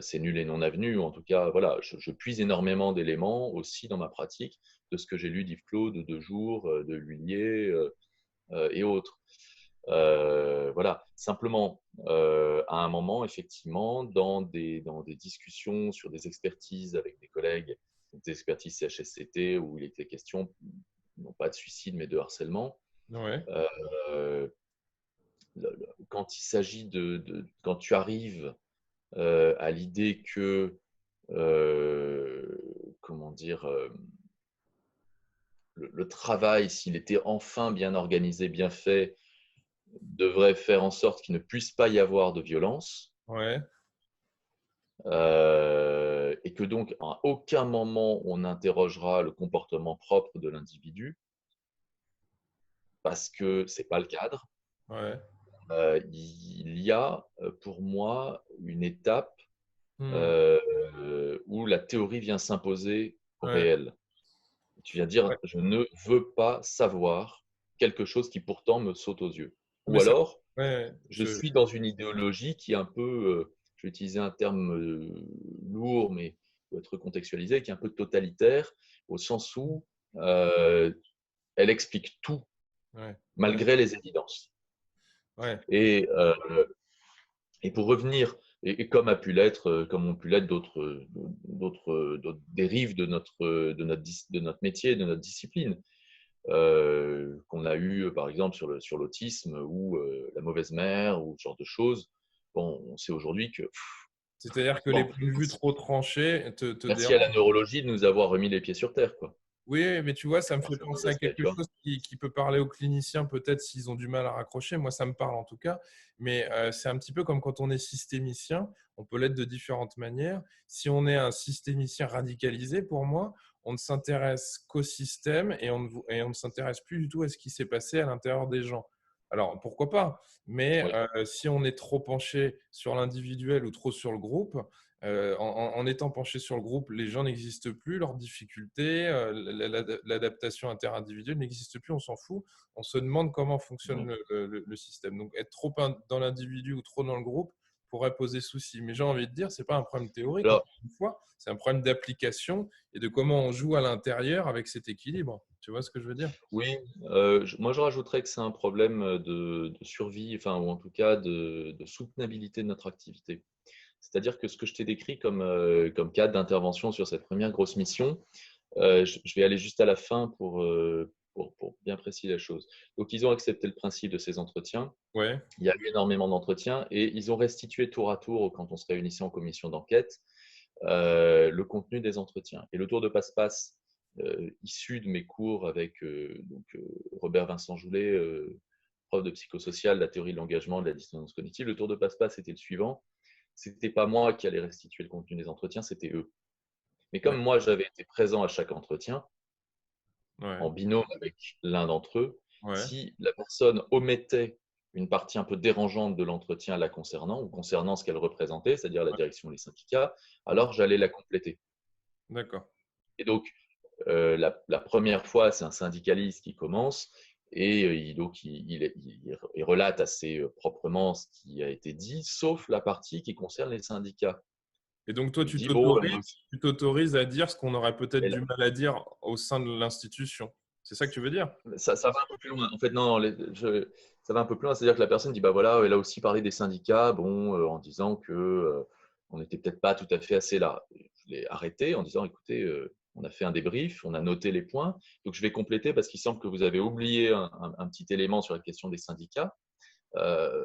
c'est nul et non avenu. En tout cas, voilà, je puise énormément d'éléments aussi dans ma pratique de ce que j'ai lu d'Yves Clos, de Dejour, de L'Huillier et autres. Voilà, simplement, à un moment, effectivement, dans des discussions sur des expertises avec des collègues, des expertises CHSCT, où il était question, non pas de suicide, mais de harcèlement, Ouais. euh, quand il s'agit quand tu arrives à l'idée que, comment dire, le travail, s'il était enfin bien organisé, bien fait, devrait faire en sorte qu'il ne puisse pas y avoir de violence, Ouais. et que donc à aucun moment on interrogera le comportement propre de l'individu parce que c'est pas le cadre. Ouais. Il y a pour moi une étape Hmm. où la théorie vient s'imposer au Ouais. réel. Tu viens dire Ouais. je ne veux pas savoir quelque chose qui pourtant me saute aux yeux. Mais Ou ça, alors ouais, je suis dans une idéologie qui est un peu, je vais utiliser un terme lourd, mais peut être contextualisé, qui est un peu totalitaire, au sens où euh, elle explique tout, ouais. Ouais. malgré les évidences. Ouais. Et, euh, et pour revenir, et comme a pu l'être, comme ont pu l'être d'autres dérives de notre métier, de notre discipline, qu'on a eu par exemple sur l'autisme ou la mauvaise mère ou ce genre de choses. Bon, on sait aujourd'hui que C'est-à-dire que les bon, points de vue trop tranchés te merci à la dérangent. neurologie de nous avoir remis les pieds sur terre, quoi. Oui, mais tu vois, ça me Dans fait certains penser à aspects, quelque tu vois. chose qui peut parler aux cliniciens, peut-être s'ils ont du mal à raccrocher. Moi, ça me parle en tout cas. Mais c'est un petit peu comme quand on est systémicien. On peut l'être de différentes manières. Si on est un systémicien radicalisé, pour moi, on ne s'intéresse qu'au système et on ne s'intéresse plus du tout à ce qui s'est passé à l'intérieur des gens. Alors, pourquoi pas? Mais Oui. si on est trop penché sur l'individuel ou trop sur le groupe, en étant penché sur le groupe, les gens n'existent plus, leurs difficultés, l'adaptation interindividuelle n'existe plus, on s'en fout. On se demande comment fonctionne Mhm. le système. Donc, être trop dans l'individu ou trop dans le groupe pourrait poser souci. Mais j'ai envie de dire, ce n'est pas un problème théorique, Alors, encore une fois, c'est un problème d'application et de comment on joue à l'intérieur avec cet équilibre. Tu vois ce que je veux dire? oui, moi je rajouterais que c'est un problème de survie, enfin, ou en tout cas de soutenabilité de notre activité. C'est-à-dire que ce que je t'ai décrit comme cadre d'intervention sur cette première grosse mission, je vais aller juste à la fin pour bien préciser la chose. Donc, ils ont accepté le principe de ces entretiens. Ouais, Il y a eu énormément d'entretiens et ils ont restitué tour à tour, quand on se réunissait en commission d'enquête, le contenu des entretiens. Et le tour de passe-passe, issu de mes cours avec Robert Vincent Joulet, prof de psychosocial, de la théorie de l'engagement, de la dissonance cognitive, le tour de passe-passe était le suivant. C'était pas moi qui allais restituer le contenu des entretiens, c'était eux. Mais comme moi, d'accord. j'avais été présent à chaque entretien, Ouais, en binôme avec l'un d'entre eux, ouais, si la personne omettait une partie un peu dérangeante de l'entretien la concernant, ou concernant ce qu'elle représentait, c'est-à-dire la ouais, direction et les syndicats, ouais. alors j'allais la compléter. D'accord. Et donc, la première fois, c'est un syndicaliste qui commence et il relate assez proprement ce qui a été dit, sauf la partie qui concerne les syndicats. Et donc, toi, Il dit, bon, tu t'autorises à dire ce qu'on aurait peut-être et du mal à dire au sein de l'institution. C'est ça que tu veux dire? ça va un peu plus loin. En fait, non, ça va un peu plus loin. C'est-à-dire que la personne dit, bah voilà, elle a aussi parlé des syndicats, bon, en disant que on n'était peut-être pas tout à fait assez là. Je l'ai arrêté en disant, écoutez, on a fait un débrief, on a noté les points, donc je vais compléter parce qu'il semble que vous avez oublié un petit élément sur la question des syndicats. Euh,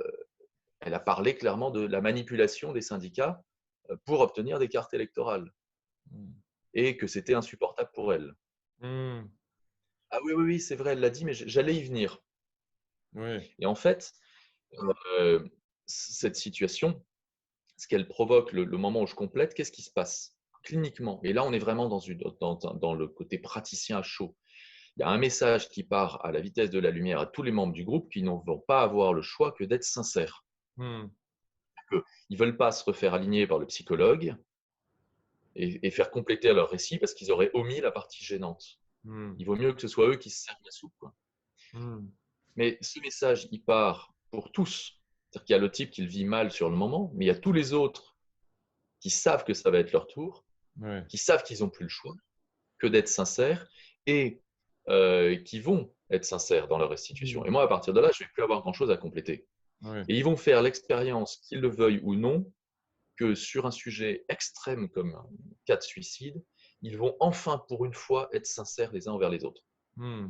Elle a parlé clairement de la manipulation des syndicats pour obtenir des cartes électorales Hmm. et que c'était insupportable pour elle. Hmm. Ah oui, oui, oui, c'est vrai, elle l'a dit, mais j'allais y venir. Oui. Et en fait, euh, cette situation, ce qu'elle provoque le moment où je complète, qu'est-ce qui se passe cliniquement? Et là, on est vraiment dans le côté praticien à chaud. Il y a un message qui part à la vitesse de la lumière à tous les membres du groupe qui ne vont pas avoir le choix que d'être sincères. Hmm. Ils ne veulent pas se refaire aligner par le psychologue et faire compléter leur récit parce qu'ils auraient omis la partie gênante. Hmm. Il vaut mieux que ce soit eux qui se servent la soupe, quoi. Hmm. Mais ce message, il part pour tous. C'est-à-dire qu'il y a le type qui le vit mal sur le moment, mais il y a tous les autres qui savent que ça va être leur tour, Ouais. qui savent qu'ils n'ont plus le choix que d'être sincères et qui vont être sincères dans leur restitution. Hmm. Et moi, à partir de là, je ne vais plus avoir grand-chose à compléter. Ouais. Et ils vont faire l'expérience, qu'ils le veuillent ou non, que sur un sujet extrême comme un cas de suicide, ils vont enfin, pour une fois, être sincères les uns envers les autres. Hmm.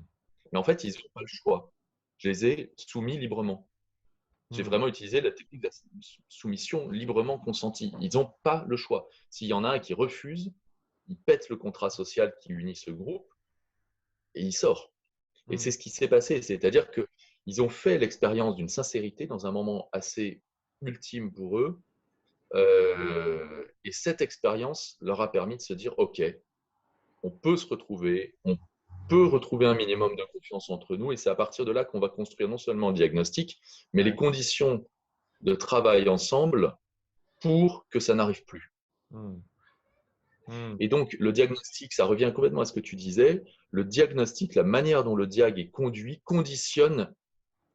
Mais en fait, ils n'ont pas le choix. Je les ai soumis librement. J'ai Hmm. vraiment utilisé la technique de la soumission librement consentie. Ils n'ont pas le choix. S'il y en a un qui refuse, il pète le contrat social qui unit ce groupe et il sort. Et Hmm. c'est ce qui s'est passé. C'est-à-dire qu'ils ont fait l'expérience d'une sincérité dans un moment assez ultime pour eux. Et cette expérience leur a permis de se dire, OK, on peut se retrouver, on peut retrouver un minimum de confiance entre nous. Et c'est à partir de là qu'on va construire non seulement un diagnostic, mais les Ouais. conditions de travail ensemble pour que ça n'arrive plus. Hmm. Hmm. Et donc, le diagnostic, ça revient complètement à ce que tu disais. Le diagnostic, la manière dont le diag est conduit, conditionne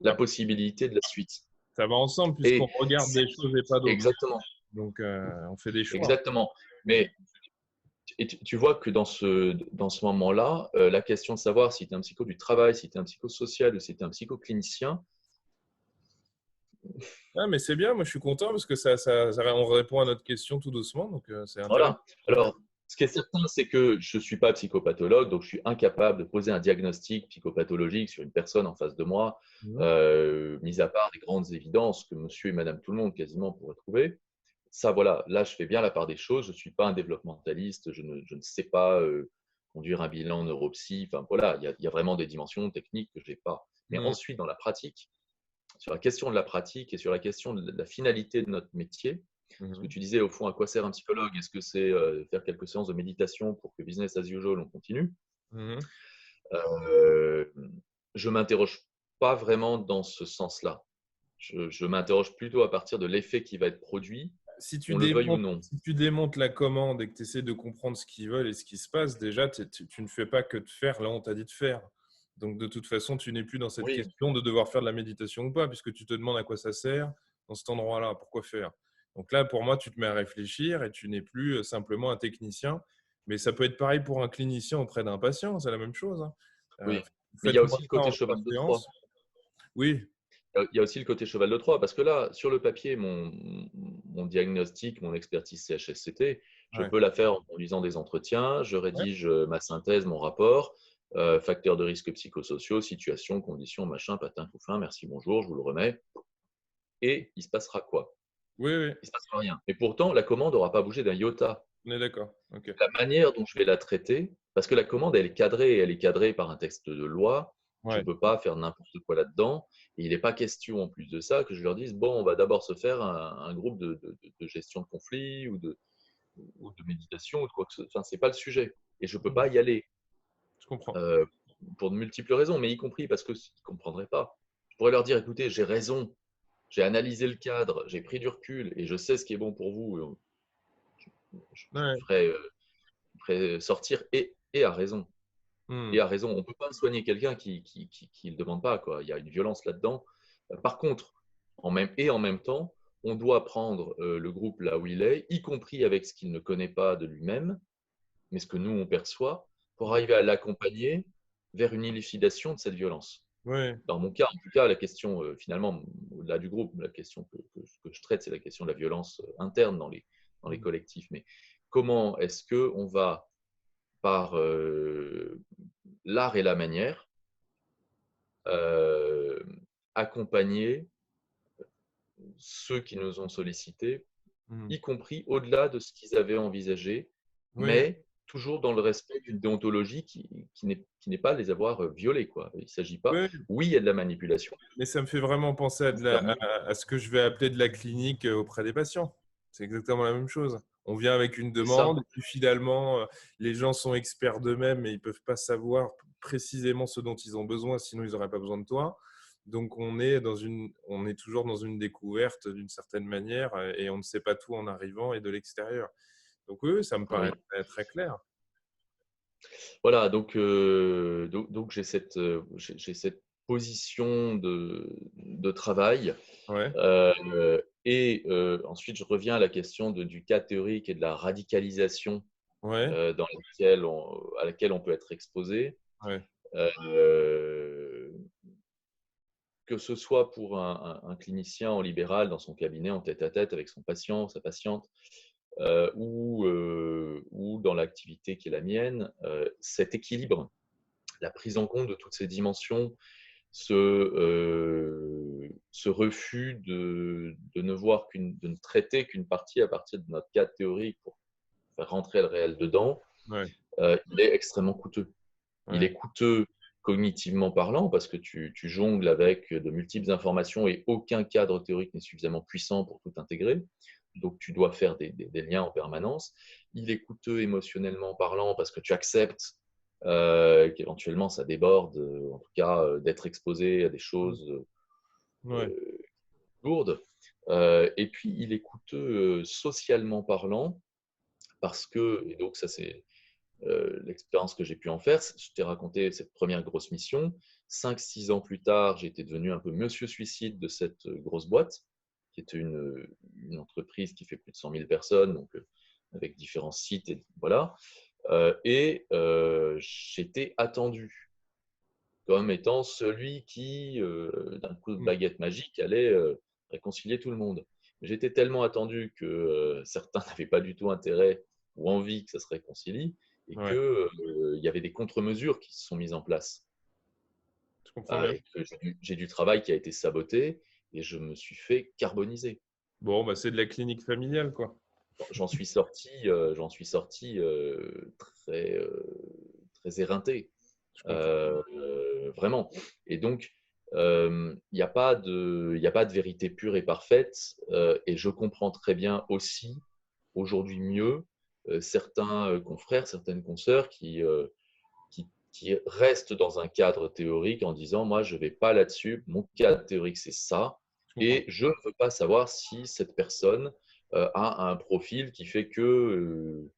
la Ah, possibilité de la suite. ça va ensemble puisqu'on Et regarde des choses et pas d'autres. exactement, Donc, on fait des choix. exactement. Mais et tu vois que dans ce moment-là, la question de savoir si tu es un psycho du travail, si tu es un psychosocial ou si tu es un psychoclinicien, Ah, mais c'est bien, moi je suis content parce que on répond à notre question tout doucement, donc c'est intéressant. voilà. Alors, ce qui est certain, c'est que je ne suis pas psychopathologue, donc je suis incapable de poser un diagnostic psychopathologique sur une personne en face de moi, Mhm. mis à part des grandes évidences que monsieur et madame tout le monde quasiment pourraient trouver. Ça, voilà, là, je fais bien la part des choses. Je ne suis pas un développementaliste, je ne sais pas conduire un bilan neuropsy. Enfin, voilà, il y a vraiment des dimensions techniques que je n'ai pas. Mais Mhm. ensuite, dans la pratique, sur la question de la pratique et sur la question de la finalité de notre métier, ce que Mhm. tu disais, au fond, à quoi sert un psychologue? Est-ce que c'est faire quelques séances de méditation pour que business as usual, on continue? Mhm. euh, Je ne m'interroge pas vraiment dans ce sens-là. Je m'interroge plutôt à partir de l'effet qui va être produit, qu'on le veuille ou non. Si tu démontes la commande et que tu essaies de comprendre ce qu'ils veulent et ce qui se passe, déjà, tu ne fais pas que de faire là où on t'a dit de faire. Donc, de toute façon, tu n'es plus dans cette Oui, question de devoir faire de la méditation ou pas, puisque tu te demandes à quoi ça sert dans cet endroit-là, pourquoi faire. Donc là, pour moi, tu te mets à réfléchir et tu n'es plus simplement un technicien. Mais ça peut être pareil pour un clinicien auprès d'un patient, c'est la même chose, hein. oui. Mais il y a Faites-moi aussi le ça côté en trois cheval de Troie. séances. Oui, Il y a aussi le côté cheval de Troie, parce que là, sur le papier, mon diagnostic, mon expertise CHSCT, je ouais. peux la faire en conduisant des entretiens, je rédige ma synthèse, mon rapport, facteurs de risque psychosociaux, situation, conditions, machin, patin, couffin, merci, bonjour, je vous le remets. Et il se passera quoi? Oui, oui, Il se passera rien. Et pourtant, la commande n'aura pas bougé d'un iota. on est d'accord. Ok. La manière dont je vais la traiter, parce que la commande, elle est cadrée par un texte de loi. Je ne Ouais. peux pas faire n'importe quoi là-dedans. Et il n'est pas question, en plus de ça, que je leur dise, bon, on va d'abord se faire un groupe de gestion de conflit ou de méditation ou de quoi que ce soit. Enfin, ce n'est pas le sujet. Et je ne peux Hmm. pas y aller Je comprends. euh, pour de multiples raisons, mais y compris parce qu'ils ne comprendraient pas. Je pourrais leur dire, écoutez, j'ai raison, j'ai analysé le cadre, j'ai pris du recul et je sais ce qui est bon pour vous. Je Ouais. vous ferai sortir et à raison. Hmm. Et à raison. On ne peut pas soigner quelqu'un qui ne le demande pas, quoi. Il y a une violence là-dedans. Par contre, en même temps, on doit prendre le groupe là où il est, y compris avec ce qu'il ne connaît pas de lui-même, mais ce que nous, on perçoit, pour Hmm. arriver à l'accompagner vers une élucidation de cette violence. Ouais. Dans mon cas, en tout cas, la question, finalement, au-delà du groupe, la question que je traite, c'est la question de la violence interne dans les Hmm. collectifs. Mais comment est-ce qu'on va, par l'art et la manière, euh, accompagner ceux qui nous ont sollicités, Hmm. y compris au-delà de ce qu'ils avaient envisagé, Oui. mais toujours dans le respect d'une déontologie qui n'est pas les avoir violés, quoi. Il ne s'agit pas. Oui. Oui, il y a de la manipulation. Mais ça me fait vraiment penser à, à ce que je vais appeler de la clinique auprès des patients. C'est exactement la même chose. On vient avec une C'est ça. demande, et puis finalement, les gens sont experts d'eux-mêmes et ils ne peuvent pas savoir précisément ce dont ils ont besoin, sinon ils n'auraient pas besoin de toi. Donc on est toujours dans une découverte d'une certaine manière et on ne sait pas tout en arrivant et de l'extérieur. Donc oui, ça me paraît Oui. très, très clair. Voilà, donc j'ai cette position de travail. Ouais, Et ensuite, je reviens à la question du cas théorique et de la radicalisation ouais, à laquelle on peut être exposé. ouais, Euh, que ce soit pour un clinicien en libéral dans son cabinet en tête-à-tête avec son patient, sa patiente, ou dans l'activité qui est la mienne, cet équilibre, la prise en compte de toutes ces dimensions, ce refus de ne voir de ne traiter qu'une partie à partir de notre cadre théorique pour faire rentrer le réel dedans, ouais, il est extrêmement coûteux. Il ouais. est coûteux cognitivement parlant parce que tu jongles avec de multiples informations et aucun cadre théorique n'est suffisamment puissant pour tout intégrer. Donc, tu dois faire des liens en permanence. Il est coûteux émotionnellement parlant parce que tu acceptes qu'éventuellement ça déborde, en tout cas d'être exposé à des choses Ouais. euh, lourdes. Et puis, il est coûteux socialement parlant parce que, et donc ça c'est l'expérience que j'ai pu en faire, je t'ai raconté cette première grosse mission. 5-6 ans plus tard, j'ai été devenu un peu monsieur suicide de cette grosse boîte, qui était une entreprise qui fait plus de 100 000 personnes, donc avec différents sites. Et, voilà. J'étais attendu comme étant celui qui, d'un coup de Mm. baguette magique, allait réconcilier tout le monde. J'étais tellement attendu que certains n'avaient pas du tout intérêt ou envie que ça se réconcilie et Ouais, que il y avait des contre-mesures qui se sont mises en place. je comprends bien. Et que j'ai du travail qui a été saboté et je me suis fait carboniser. Bon, bah, c'est de la clinique familiale, quoi. J'en suis sorti très, très éreinté. Je comprends. Vraiment. Et donc, il y a pas de vérité pure et parfaite. Et je comprends très bien aussi, aujourd'hui mieux, certains confrères, certaines consoeurs qui restent dans un cadre théorique en disant, moi, je ne vais pas là-dessus, mon cadre théorique, c'est ça, Je comprends. et je ne veux pas savoir si cette personne a un profil qui fait que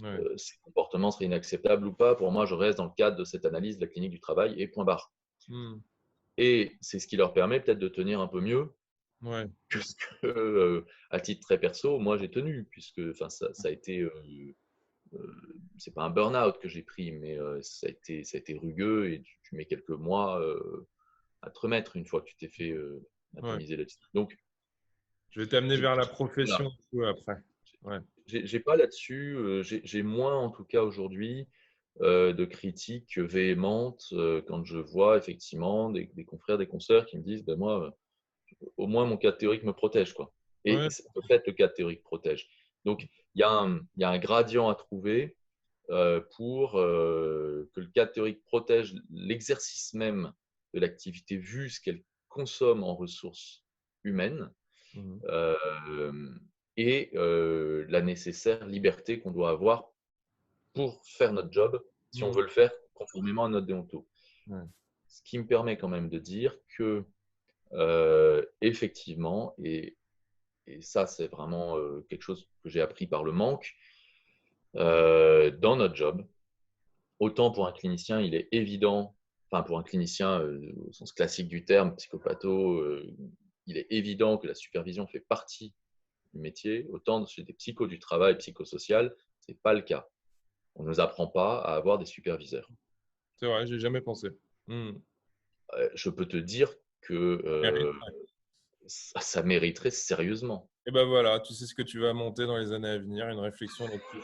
Ouais. ces comportements seraient inacceptables ou pas. Pour moi, je reste dans le cadre de cette analyse de la clinique du travail et point barre. Mm. Et c'est ce qui leur permet peut-être de tenir un peu mieux, Ouais. puisque à titre très perso, moi j'ai tenu, puisque ça a été, c'est pas un burn-out que j'ai pris, mais ça a été rugueux et tu mets quelques mois à te remettre une fois que tu t'es fait Ouais. atomiser là-dessus. Donc, Je vais t'amener j'ai vers la profession voilà, un peu après. Ouais. j'ai pas là-dessus, j'ai moins en tout cas aujourd'hui. de critiques véhémentes quand je vois effectivement des confrères, des consoeurs qui me disent ben moi, au moins mon cadre théorique me protège, quoi. Et Ouais. en fait, le cadre théorique protège. Donc, il y a un gradient à trouver pour que le cadre théorique protège l'exercice même de l'activité vu ce qu'elle consomme en ressources humaines Mhm. euh, et la nécessaire liberté qu'on doit avoir pour faire notre job si on Mhm. veut le faire conformément à notre déonto. Ouais. Ce qui me permet quand même de dire que effectivement, et ça c'est vraiment quelque chose que j'ai appris par le manque, dans notre job, autant pour un clinicien, il est évident, enfin pour un clinicien au sens classique du terme, psychopatho, il est évident que la supervision fait partie du métier, autant chez des psychos du travail, psychosocial, ce n'est pas le cas. On ne nous apprend pas à avoir des superviseurs. C'est vrai, j'ai jamais pensé. Mhm. Je peux te dire que Mérite. ça mériterait sérieusement. Et ben voilà, tu sais ce que tu vas monter dans les années à venir, une réflexion là-dessus.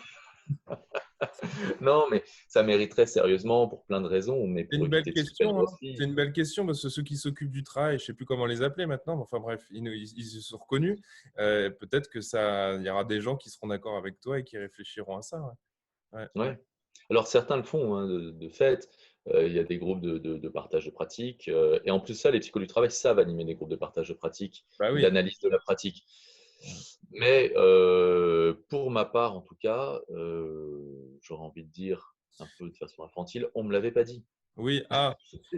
Non, mais ça mériterait sérieusement pour plein de raisons, mais C'est pour une belle éviter de se perdre question, hein. C'est aussi. une belle question parce que ceux qui s'occupent du travail, je ne sais plus comment les appeler maintenant, mais enfin bref, ils se sont reconnus. Peut-être que il y aura des gens qui seront d'accord avec toi et qui réfléchiront à ça. Ouais. Ouais. Ouais. Alors certains le font hein, de fait. Il y a des groupes de partage de pratiques. Et en plus ça, les psychologues du travail savent animer des groupes de partage de pratiques Bah et oui. d'analyse de la pratique. Mais pour ma part, en tout cas, j'aurais envie de dire un peu de façon infantile, on ne me l'avait pas dit. Oui, ah,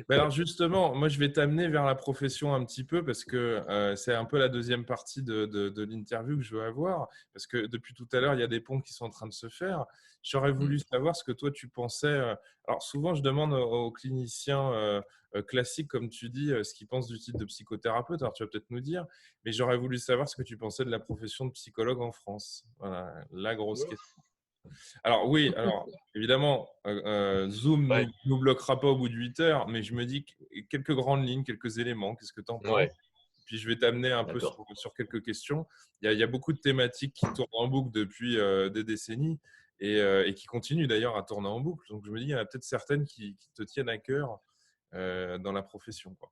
ben alors justement, moi je vais t'amener vers la profession un petit peu parce que c'est un peu la deuxième partie de l'interview que je veux avoir. Parce que depuis tout à l'heure, il y a des ponts qui sont en train de se faire. J'aurais voulu Mm. savoir ce que toi tu pensais. Alors souvent, je demande aux cliniciens classiques, comme tu dis, ce qu'ils pensent du titre de psychothérapeute. Alors tu vas peut-être nous dire, mais j'aurais voulu savoir ce que tu pensais de la profession de psychologue en France. Voilà, la grosse question. Alors oui, alors évidemment, Zoom Ouais, nous bloquera pas au bout de 8 heures, mais je me dis quelques grandes lignes, quelques éléments, qu'est-ce que tu en penses? ouais, Puis je vais t'amener un peu d'accord. sur quelques questions. Il y a beaucoup de thématiques qui tournent en boucle depuis des décennies et qui continuent d'ailleurs à tourner en boucle. Donc je me dis, il y en a peut-être certaines qui te tiennent à cœur dans la profession, quoi.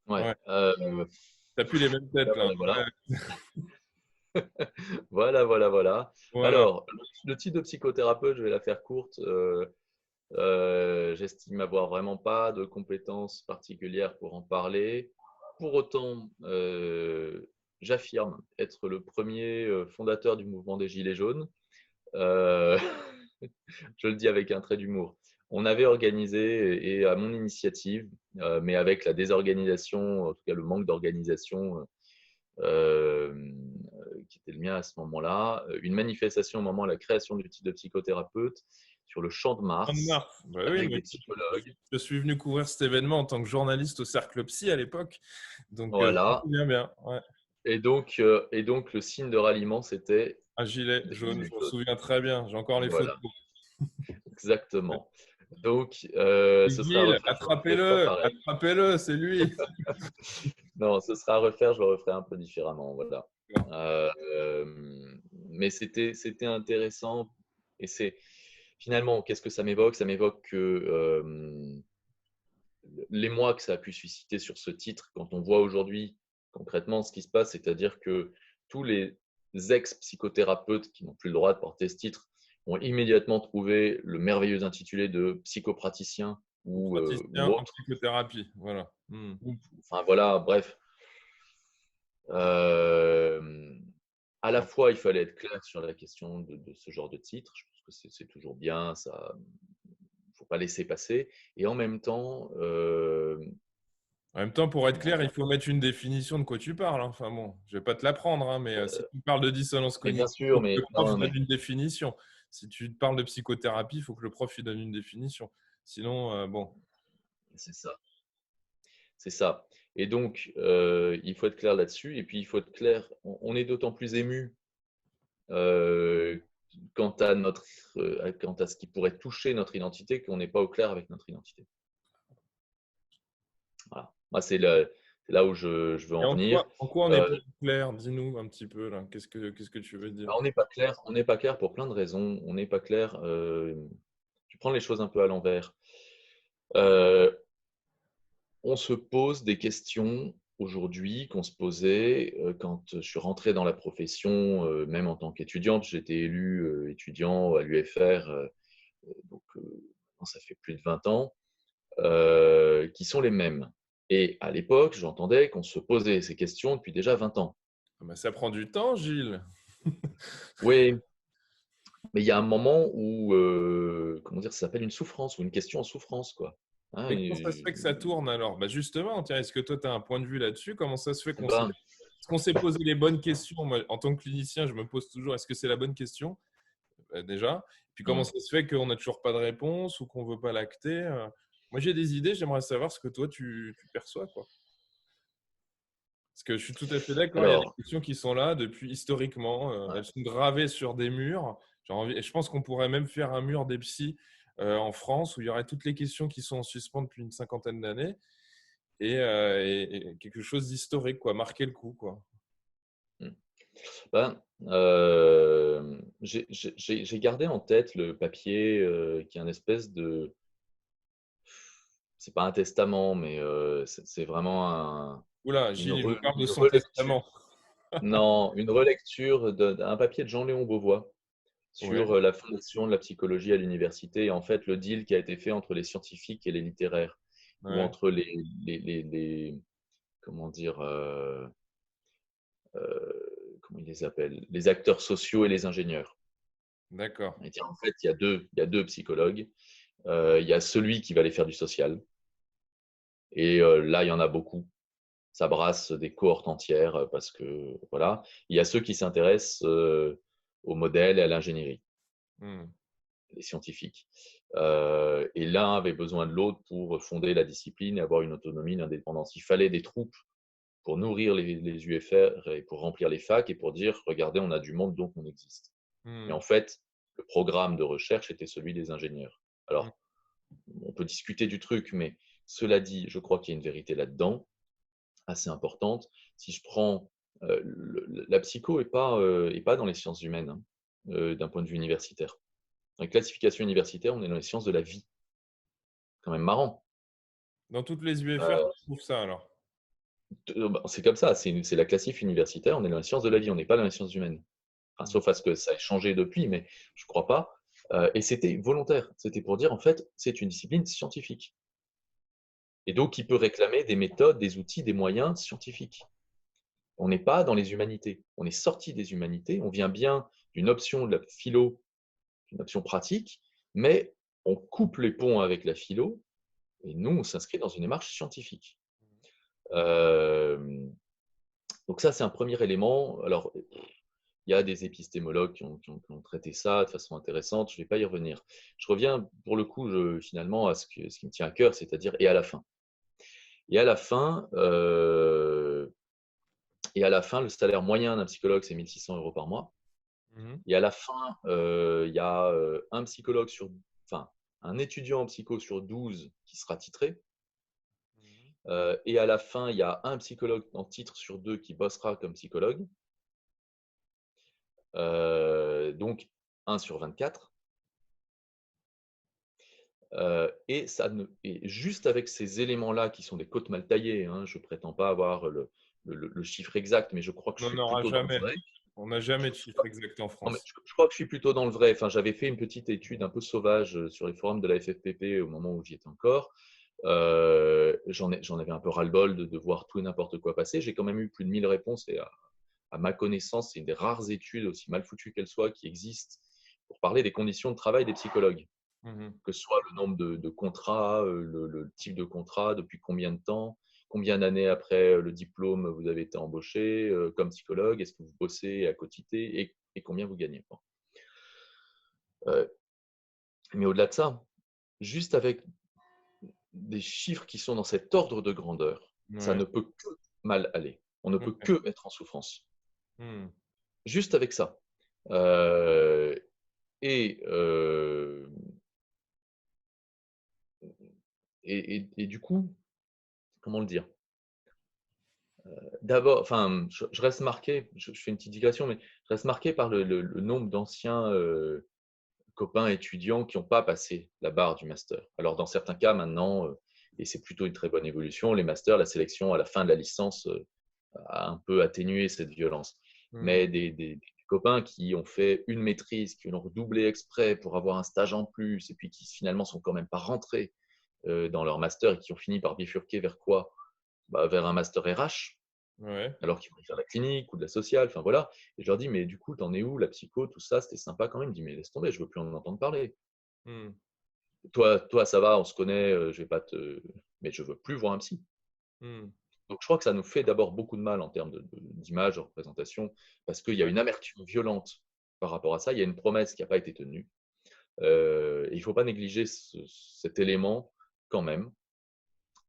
Ouais. Ouais, t'as plus les mêmes têtes là. Voilà, voilà. Voilà, voilà, voilà. Voilà. Alors, le type de psychothérapeute, je vais la faire courte. J'estime avoir vraiment pas de compétences particulières pour en parler. Pour autant, j'affirme être le premier fondateur du mouvement des Gilets jaunes. Euh, je le dis avec un trait d'humour. On avait organisé, et à mon initiative, mais avec la désorganisation, en tout cas le manque d'organisation euh, qui était le mien à ce moment-là, une manifestation au moment de la création du titre de psychothérapeute sur le Champ de En Mars mars. Bah oui, avec moi, des psychologues. je suis venu couvrir cet événement en tant que journaliste au Cercle Psy à l'époque. Donc, je me Voilà. souviens bien. Ouais. Et donc le signe de ralliement, c'était Un gilet des jaune, gilets je me jaunes. souviens très bien. J'ai encore les photos. Voilà, exactement. Donc, Et ce sera à Gilles, refaire. Je le referai attrapez-le, pareil. attrapez-le, c'est lui. Non, ce sera à refaire. Je le referai un peu différemment. Voilà. Euh, mais c'était intéressant. Et c'est finalement, qu'est-ce que ça m'évoque? Ça m'évoque que l'émoi que ça a pu susciter sur ce titre, quand on voit aujourd'hui concrètement ce qui se passe, c'est-à-dire que tous les ex-psychothérapeutes qui n'ont plus le droit de porter ce titre ont immédiatement trouvé le merveilleux intitulé de psychopraticien Ou ou praticien en autre. psychothérapie. Voilà. Hmm. Enfin voilà, bref. Euh, à la Ouais. fois, il fallait être clair sur la question de ce genre de titre. Je pense que c'est toujours bien, ça, il ne faut pas laisser passer. Et en même temps, En même temps, pour être comment clair, il dire. faut mettre une définition de quoi tu parles, hein. Enfin bon, je vais pas te l'apprendre, hein, mais si tu parles de dissonance Mais bien cognitive, il sûr, faut que mais le prof non, il mais donne une définition. Si tu parles de psychothérapie, il faut que le prof il donne une définition. Sinon, bon. c'est ça. C'est ça. Et donc, il faut être clair là-dessus. Et puis, il faut être clair. On est d'autant plus ému euh, quant à ce qui pourrait toucher notre identité qu'on n'est pas au clair avec notre identité. Voilà. Moi, c'est là où je veux Et en venir. en quoi on n'est Euh, pas clair? Dis-nous un petit peu là. Qu'est-ce que tu veux dire? on n'est pas clair. On n'est pas clair pour plein de raisons. On n'est pas clair. prendre les choses un peu à l'envers. Euh, on se pose des questions aujourd'hui qu'on se posait quand je suis rentré dans la profession, même en tant qu'étudiant, parce que j'étais élu étudiant à l'UFR, donc ça fait plus de 20 ans, qui sont les mêmes. Et à l'époque, j'entendais qu'on se posait ces questions depuis déjà 20 ans. Ah bah, ça prend du temps, Gilles. Oui, mais il y a un moment où, comment dire, ça s'appelle une souffrance ou une question en souffrance, quoi. Hein, Mais comment ça se fait que ça tourne alors? Bah justement, tiens, est-ce que toi, tu as un point de vue là-dessus? Comment ça se fait ben, est-ce qu'on s'est posé les bonnes questions? Moi, en tant que clinicien, je me pose toujours, est-ce que c'est la bonne question déjà? Puis comment hmm. ça se fait qu'on n'a toujours pas de réponse ou qu'on ne veut pas l'acter? Moi, j'ai des idées, j'aimerais savoir ce que toi, tu perçois, quoi. Parce que je suis tout à fait d'accord, il y a des Alors, questions qui sont là depuis historiquement, ouais. elles sont gravées sur des murs. Et je pense qu'on pourrait même faire un mur des psys en France où il y aurait toutes les questions qui sont en suspens depuis une cinquantaine d'années et quelque chose d'historique, quoi, marquer le coup, quoi. Hmm. Ben, j'ai gardé en tête le papier qui est un espèce de, c'est pas un testament, mais c'est vraiment Oula, une, Gilles, il nous parle de une son relecture. testament. Non, une relecture d'un papier de Jean-Léon Beauvois Ouais, sur la fondation de la psychologie à l'université et en fait le deal qui a été fait entre les scientifiques et les littéraires ou ouais, entre comment dire, comment ils les appellent, les acteurs sociaux et les ingénieurs. d'accord. Et dire, en fait, il y a deux psychologues. Il y a celui qui va aller faire du social. Et là, il y en a beaucoup. Ça brasse des cohortes entières parce que, voilà. Il y a ceux qui s'intéressent au modèle et à l'ingénierie, Hmm, les scientifiques. Et l'un avait besoin de l'autre pour fonder la discipline et avoir une autonomie, une indépendance. Il fallait des troupes pour nourrir les UFR et pour remplir les facs et pour dire, regardez, on a du monde, donc on existe. Et en hmm, fait, le programme de recherche était celui des ingénieurs. hmm. Alors, on peut discuter du truc, mais cela dit, je crois qu'il y a une vérité là-dedans, assez importante. Si je prends la psycho est pas dans les sciences humaines, hein, d'un point de vue universitaire. Dans les classifications universitaires, on est dans les sciences de la vie. Quand même marrant. Dans toutes les UFR, Euh, tu trouves ça alors? bah, c'est comme ça, c'est la classif universitaire, on est dans les sciences de la vie, on n'est pas dans les sciences humaines. Enfin, Hmm, sauf à ce que ça ait changé depuis, mais je ne crois pas. Et c'était volontaire. C'était pour dire, en fait, c'est une discipline scientifique. Et donc, qui peut réclamer des méthodes, des outils, des moyens scientifiques. On n'est pas dans les humanités. On est sorti des humanités. On vient bien d'une option de la philo, d'une option pratique, mais on coupe les ponts avec la philo et nous, on s'inscrit dans une démarche scientifique. Euh, donc ça, c'est un premier élément. Alors, il y a des épistémologues qui ont traité ça de façon intéressante. Je ne vais pas y revenir. Je reviens pour le coup, finalement, à ce qui me tient à cœur, c'est-à-dire et à la fin. Et à la fin, le salaire moyen d'un psychologue, c'est 1 600 € par mois. hmm, Et à la fin, il y a un psychologue enfin, un étudiant en psycho sur 12 qui sera titré. hmm. Et à la fin, il y a un psychologue en titre sur 2 qui bossera comme psychologue. Donc, 1 sur 24. Et juste avec ces éléments-là, qui sont des côtes mal taillées, hein, je ne prétends pas avoir le chiffre exact, mais je crois que On je n'en suis aura plutôt dans le jamais. vrai. On n'a jamais de chiffre exact en Non, mais France. je crois que je suis plutôt dans le vrai. Enfin, j'avais fait une petite étude un peu sauvage sur les forums de la FFPP au moment où j'y étais encore. J'en avais un peu ras-le-bol de voir tout et n'importe quoi passer. J'ai quand même eu plus de 1000 réponses et à ma connaissance, c'est une des rares études, aussi mal foutues qu'elles soient, qui existent pour parler des conditions de travail des psychologues. Mhm. Que ce soit le nombre de contrats, le type de contrat, depuis combien de temps, combien d'années après le diplôme vous avez été embauché comme psychologue, est-ce que vous bossez à quotité et combien vous gagnez. Bon. Mais au-delà de ça, juste avec des chiffres qui sont dans cet ordre de grandeur, ça Ouais. ne peut que mal aller. On ne peut Ok. que être en souffrance. Hmm. Juste avec ça. Euh, et, euh, et du coup, comment le dire? D'abord, enfin, je reste marqué, je fais une petite digression, mais je reste marqué par le nombre d'anciens copains étudiants qui n'ont pas passé la barre du master. Alors, dans certains cas, maintenant, et c'est plutôt une très bonne évolution, les masters, la sélection à la fin de la licence a un peu atténué cette violence. Hmm. Mais des copains qui ont fait une maîtrise, qui l'ont redoublé exprès pour avoir un stage en plus, et puis qui finalement sont quand même pas rentrés dans leur master et qui ont fini par bifurquer vers quoi? Vers un master RH, Ouais. alors qu'ils vont faire de la clinique ou de la sociale, enfin voilà. Et je leur dis, mais du coup, t'en es où, la psycho, tout ça, c'était sympa quand même. Ils me disent, mais laisse tomber, je veux plus en entendre parler. Hmm. Toi, ça va, on se connaît, je vais pas te. Mais je veux plus voir un psy. Hmm. Donc, je crois que ça nous fait d'abord beaucoup de mal en termes d'image, de représentation, parce qu'il y a Ouais. une amertume violente par rapport à ça. Il y a une promesse qui n'a pas été tenue. Et il ne faut pas négliger cet élément quand même,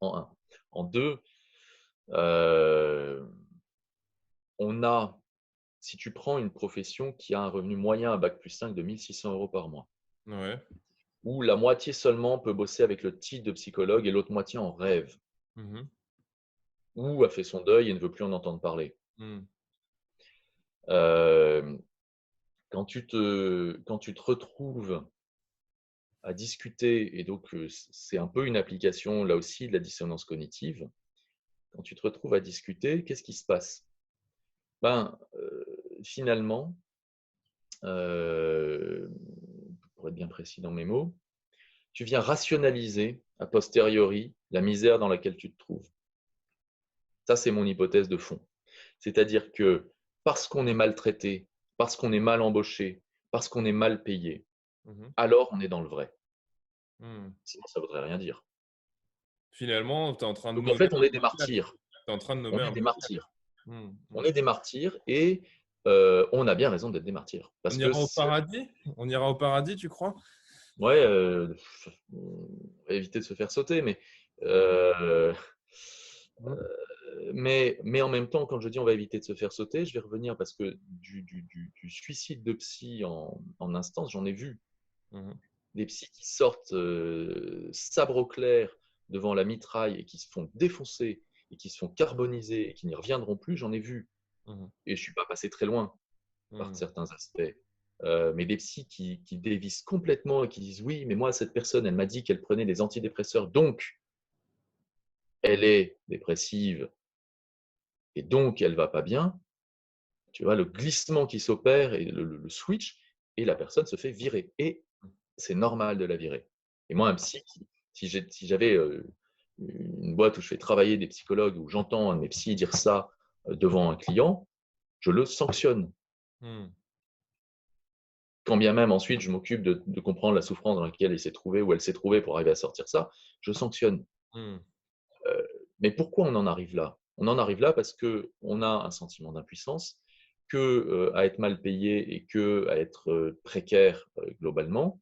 en un. En deux, euh, on a, si tu prends une profession qui a un revenu moyen à bac+5 de 1 600 € par mois, Ouais. où la moitié seulement peut bosser avec le titre de psychologue et l'autre moitié en rêve, Mhm. ou a fait son deuil et ne veut plus en entendre parler. Hmm. Euh, quand tu te retrouves à discuter, et donc c'est un peu une application là aussi de la dissonance cognitive, quand tu te retrouves à discuter, qu'est-ce qui se passe? Finalement, pour être bien précis dans mes mots, tu viens rationaliser a posteriori la misère dans laquelle tu te trouves. Ça, c'est mon hypothèse de fond. C'est-à-dire que parce qu'on est maltraité, parce qu'on est mal embauché, parce qu'on est mal payé, Mhm. alors on est dans le vrai. Hmm. Sinon, ça ne voudrait rien dire. Finalement, tu es en train de Donc en nommer fait, on est un des peu clair. martyrs. Tu es en train de On nommer est un des peu clair. martyrs. Hmm. On Hmm. est des martyrs et on a bien raison d'être des martyrs. On Parce que, ira au paradis? On ira au paradis, tu crois? ouais, on va éviter de se faire sauter, euh, Hmm. mais en même temps, quand je dis on va éviter de se faire sauter, je vais revenir parce que du suicide de psy en instance, j'en ai vu. Mhm. Des psys qui sortent sabre au clair devant la mitraille et qui se font défoncer et qui se font carboniser et qui n'y reviendront plus, j'en ai vu. Mhm. Et je ne suis pas passé très loin par Hmm. certains aspects. Mais des psys qui dévissent complètement et qui disent oui, mais moi, cette personne, elle m'a dit qu'elle prenait des antidépresseurs, donc elle est dépressive et donc elle va pas bien. Tu vois, le glissement qui s'opère et le switch, et la personne se fait virer. Et c'est normal de la virer. Et moi, un psy, si j'avais une boîte où je fais travailler des psychologues, où j'entends un de mes psys dire ça devant un client, je le sanctionne. Hmm. Quand bien même ensuite je m'occupe de comprendre la souffrance dans laquelle il s'est trouvé ou elle s'est trouvée pour arriver à sortir ça, je sanctionne. Hmm. Euh, mais pourquoi on en arrive là? On en arrive là parce qu'on a un sentiment d'impuissance, que à être mal payé et que à être précaire globalement,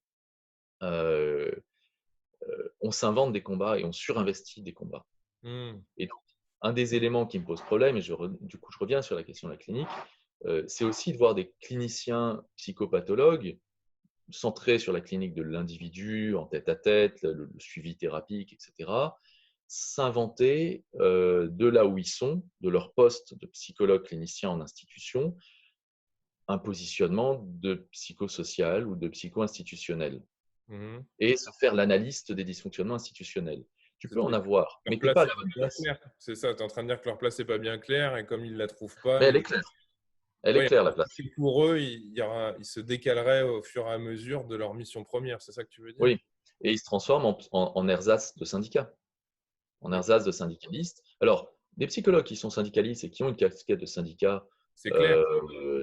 euh, on s'invente des combats et on surinvestit des combats. Hmm. Et donc, un des éléments qui me pose problème, et du coup je reviens sur la question de la clinique, c'est aussi de voir des cliniciens psychopathologues centrés sur la clinique de l'individu, en tête-à-tête, le suivi thérapique, etc., s'inventer de là où ils sont, de leur poste de psychologue clinicien en institution, un positionnement de psychosocial ou de psycho-institutionnel Mhm. et se faire l'analyste des dysfonctionnements institutionnels. Tu peux en C'est-à-dire que avoir, leur mais tu n'es place pas à n'est la pas bonne bien place. claire. C'est ça, tu es en train de dire que leur place n'est pas bien claire et comme ils ne la trouvent pas, Mais elle est claire. Elle est ouais, claire, la place. pour eux, ils se décaleraient au fur et à mesure de leur mission première. C'est ça que tu veux dire? Oui. Et ils se transforment en ersatz de syndicats, en Oui, ersatz de syndicalistes. Alors, des psychologues qui sont syndicalistes et qui ont une casquette de syndicat, c'est clair.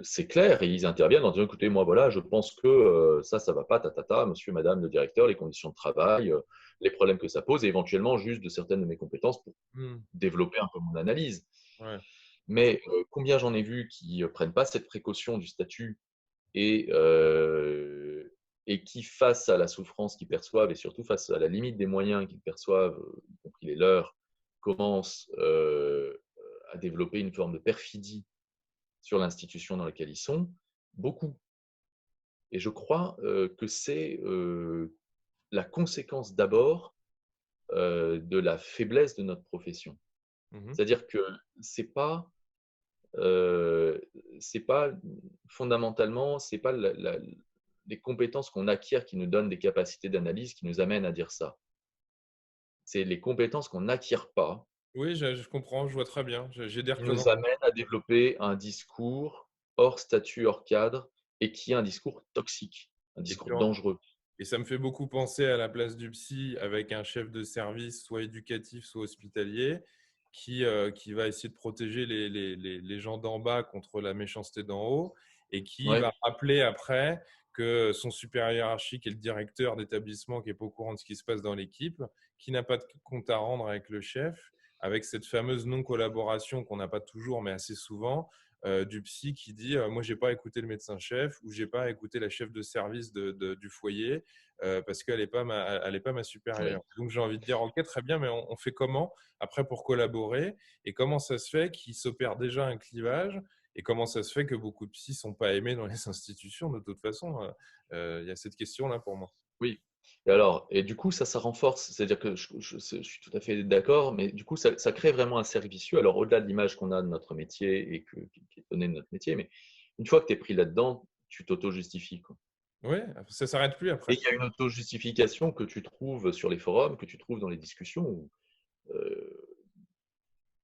c'est clair, et ils interviennent en disant, écoutez, moi, voilà, je pense que ça va pas, monsieur, madame, le directeur, les conditions de travail, les problèmes que ça pose, et éventuellement, juste de certaines de mes compétences pour Hmm. développer un peu mon analyse. Ouais. Mais combien j'en ai vu qui ne prennent pas cette précaution du statut et, qui, face à la souffrance qu'ils perçoivent et surtout face à la limite des moyens qu'ils perçoivent, y compris les leurs, commencent à développer une forme de perfidie sur l'institution dans laquelle ils sont, beaucoup. Et je crois que c'est la conséquence d'abord de la faiblesse de notre profession. Mhm. C'est-à-dire que c'est pas euh, c'est pas fondamentalement, c'est pas les compétences qu'on acquiert qui nous donnent des capacités d'analyse qui nous amènent à dire ça. C'est les compétences qu'on n'acquiert pas Oui, je comprends, je vois très bien. J'ai des qui nous reconnaissances. amènent à développer un discours hors statut, hors cadre, et qui est un discours toxique, un Et discours puis, dangereux. et ça me fait beaucoup penser à la place du psy avec un chef de service, soit éducatif, soit hospitalier, qui va essayer de protéger les gens d'en bas contre la méchanceté d'en haut et qui Ouais, va rappeler après que son supérieur hiérarchique est le directeur d'établissement qui n'est pas au courant de ce qui se passe dans l'équipe, qui n'a pas de compte à rendre avec le chef, avec cette fameuse non-collaboration qu'on n'a pas toujours, mais assez souvent, du psy qui dit moi j'ai pas écouté le médecin-chef ou j'ai pas écouté la chef de service du foyer parce qu'elle n'est pas ma ouais. supérieure. Donc j'ai envie de dire ok très bien mais on fait comment après pour collaborer et comment ça se fait qu'il s'opère déjà un clivage et comment ça se fait que beaucoup de psys sont pas aimés dans les institutions de toute façon. Il y a cette question là pour moi. Oui. Et alors, et du coup, ça renforce, c'est-à-dire que je suis tout à fait d'accord, mais du coup, ça crée vraiment un cercle vicieux. Alors, au-delà de l'image qu'on a de notre métier et qui est donnée de notre métier, mais une fois que tu es pris là-dedans, tu t'auto-justifies, quoi. Oui, ça s'arrête plus Et après. il y a une auto-justification que tu trouves sur les forums, que tu trouves dans les discussions, où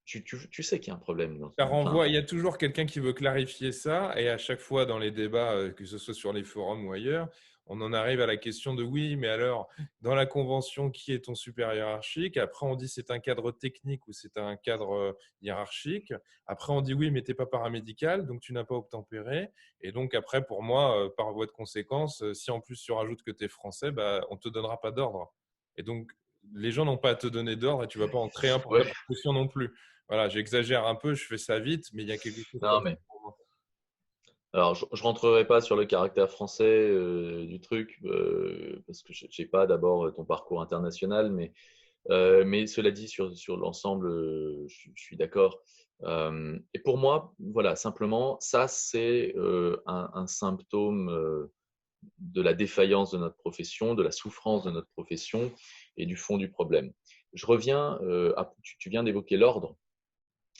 tu sais qu'il y a un problème. Ça Enfin, renvoie, il y a toujours quelqu'un qui veut clarifier ça, et à chaque fois dans les débats, que ce soit sur les forums ou ailleurs, on en arrive à la question de oui, mais alors, dans la convention, qui est ton supérieur hiérarchique? Après, on dit c'est un cadre technique ou c'est un cadre hiérarchique. Après, on dit oui, mais tu n'es pas paramédical, donc tu n'as pas obtempéré. Et donc, après, pour moi, par voie de conséquence, si en plus tu rajoutes que tu es français, bah, on ne te donnera pas d'ordre. Et donc, les gens n'ont pas à te donner d'ordre et tu ne vas pas en créer un pour ta ouais. profession non plus. Voilà, j'exagère un peu, je fais ça vite, mais il y a quelque chose Non, comme ça mais pour moi. alors, je ne rentrerai pas sur le caractère français du truc, parce que je n'ai pas d'abord ton parcours international, mais cela dit, sur l'ensemble, je suis d'accord. Et pour moi, voilà, simplement, ça, c'est un symptôme de la défaillance de notre profession, de la souffrance de notre profession et du fond du problème. Je reviens tu viens d'évoquer l'ordre.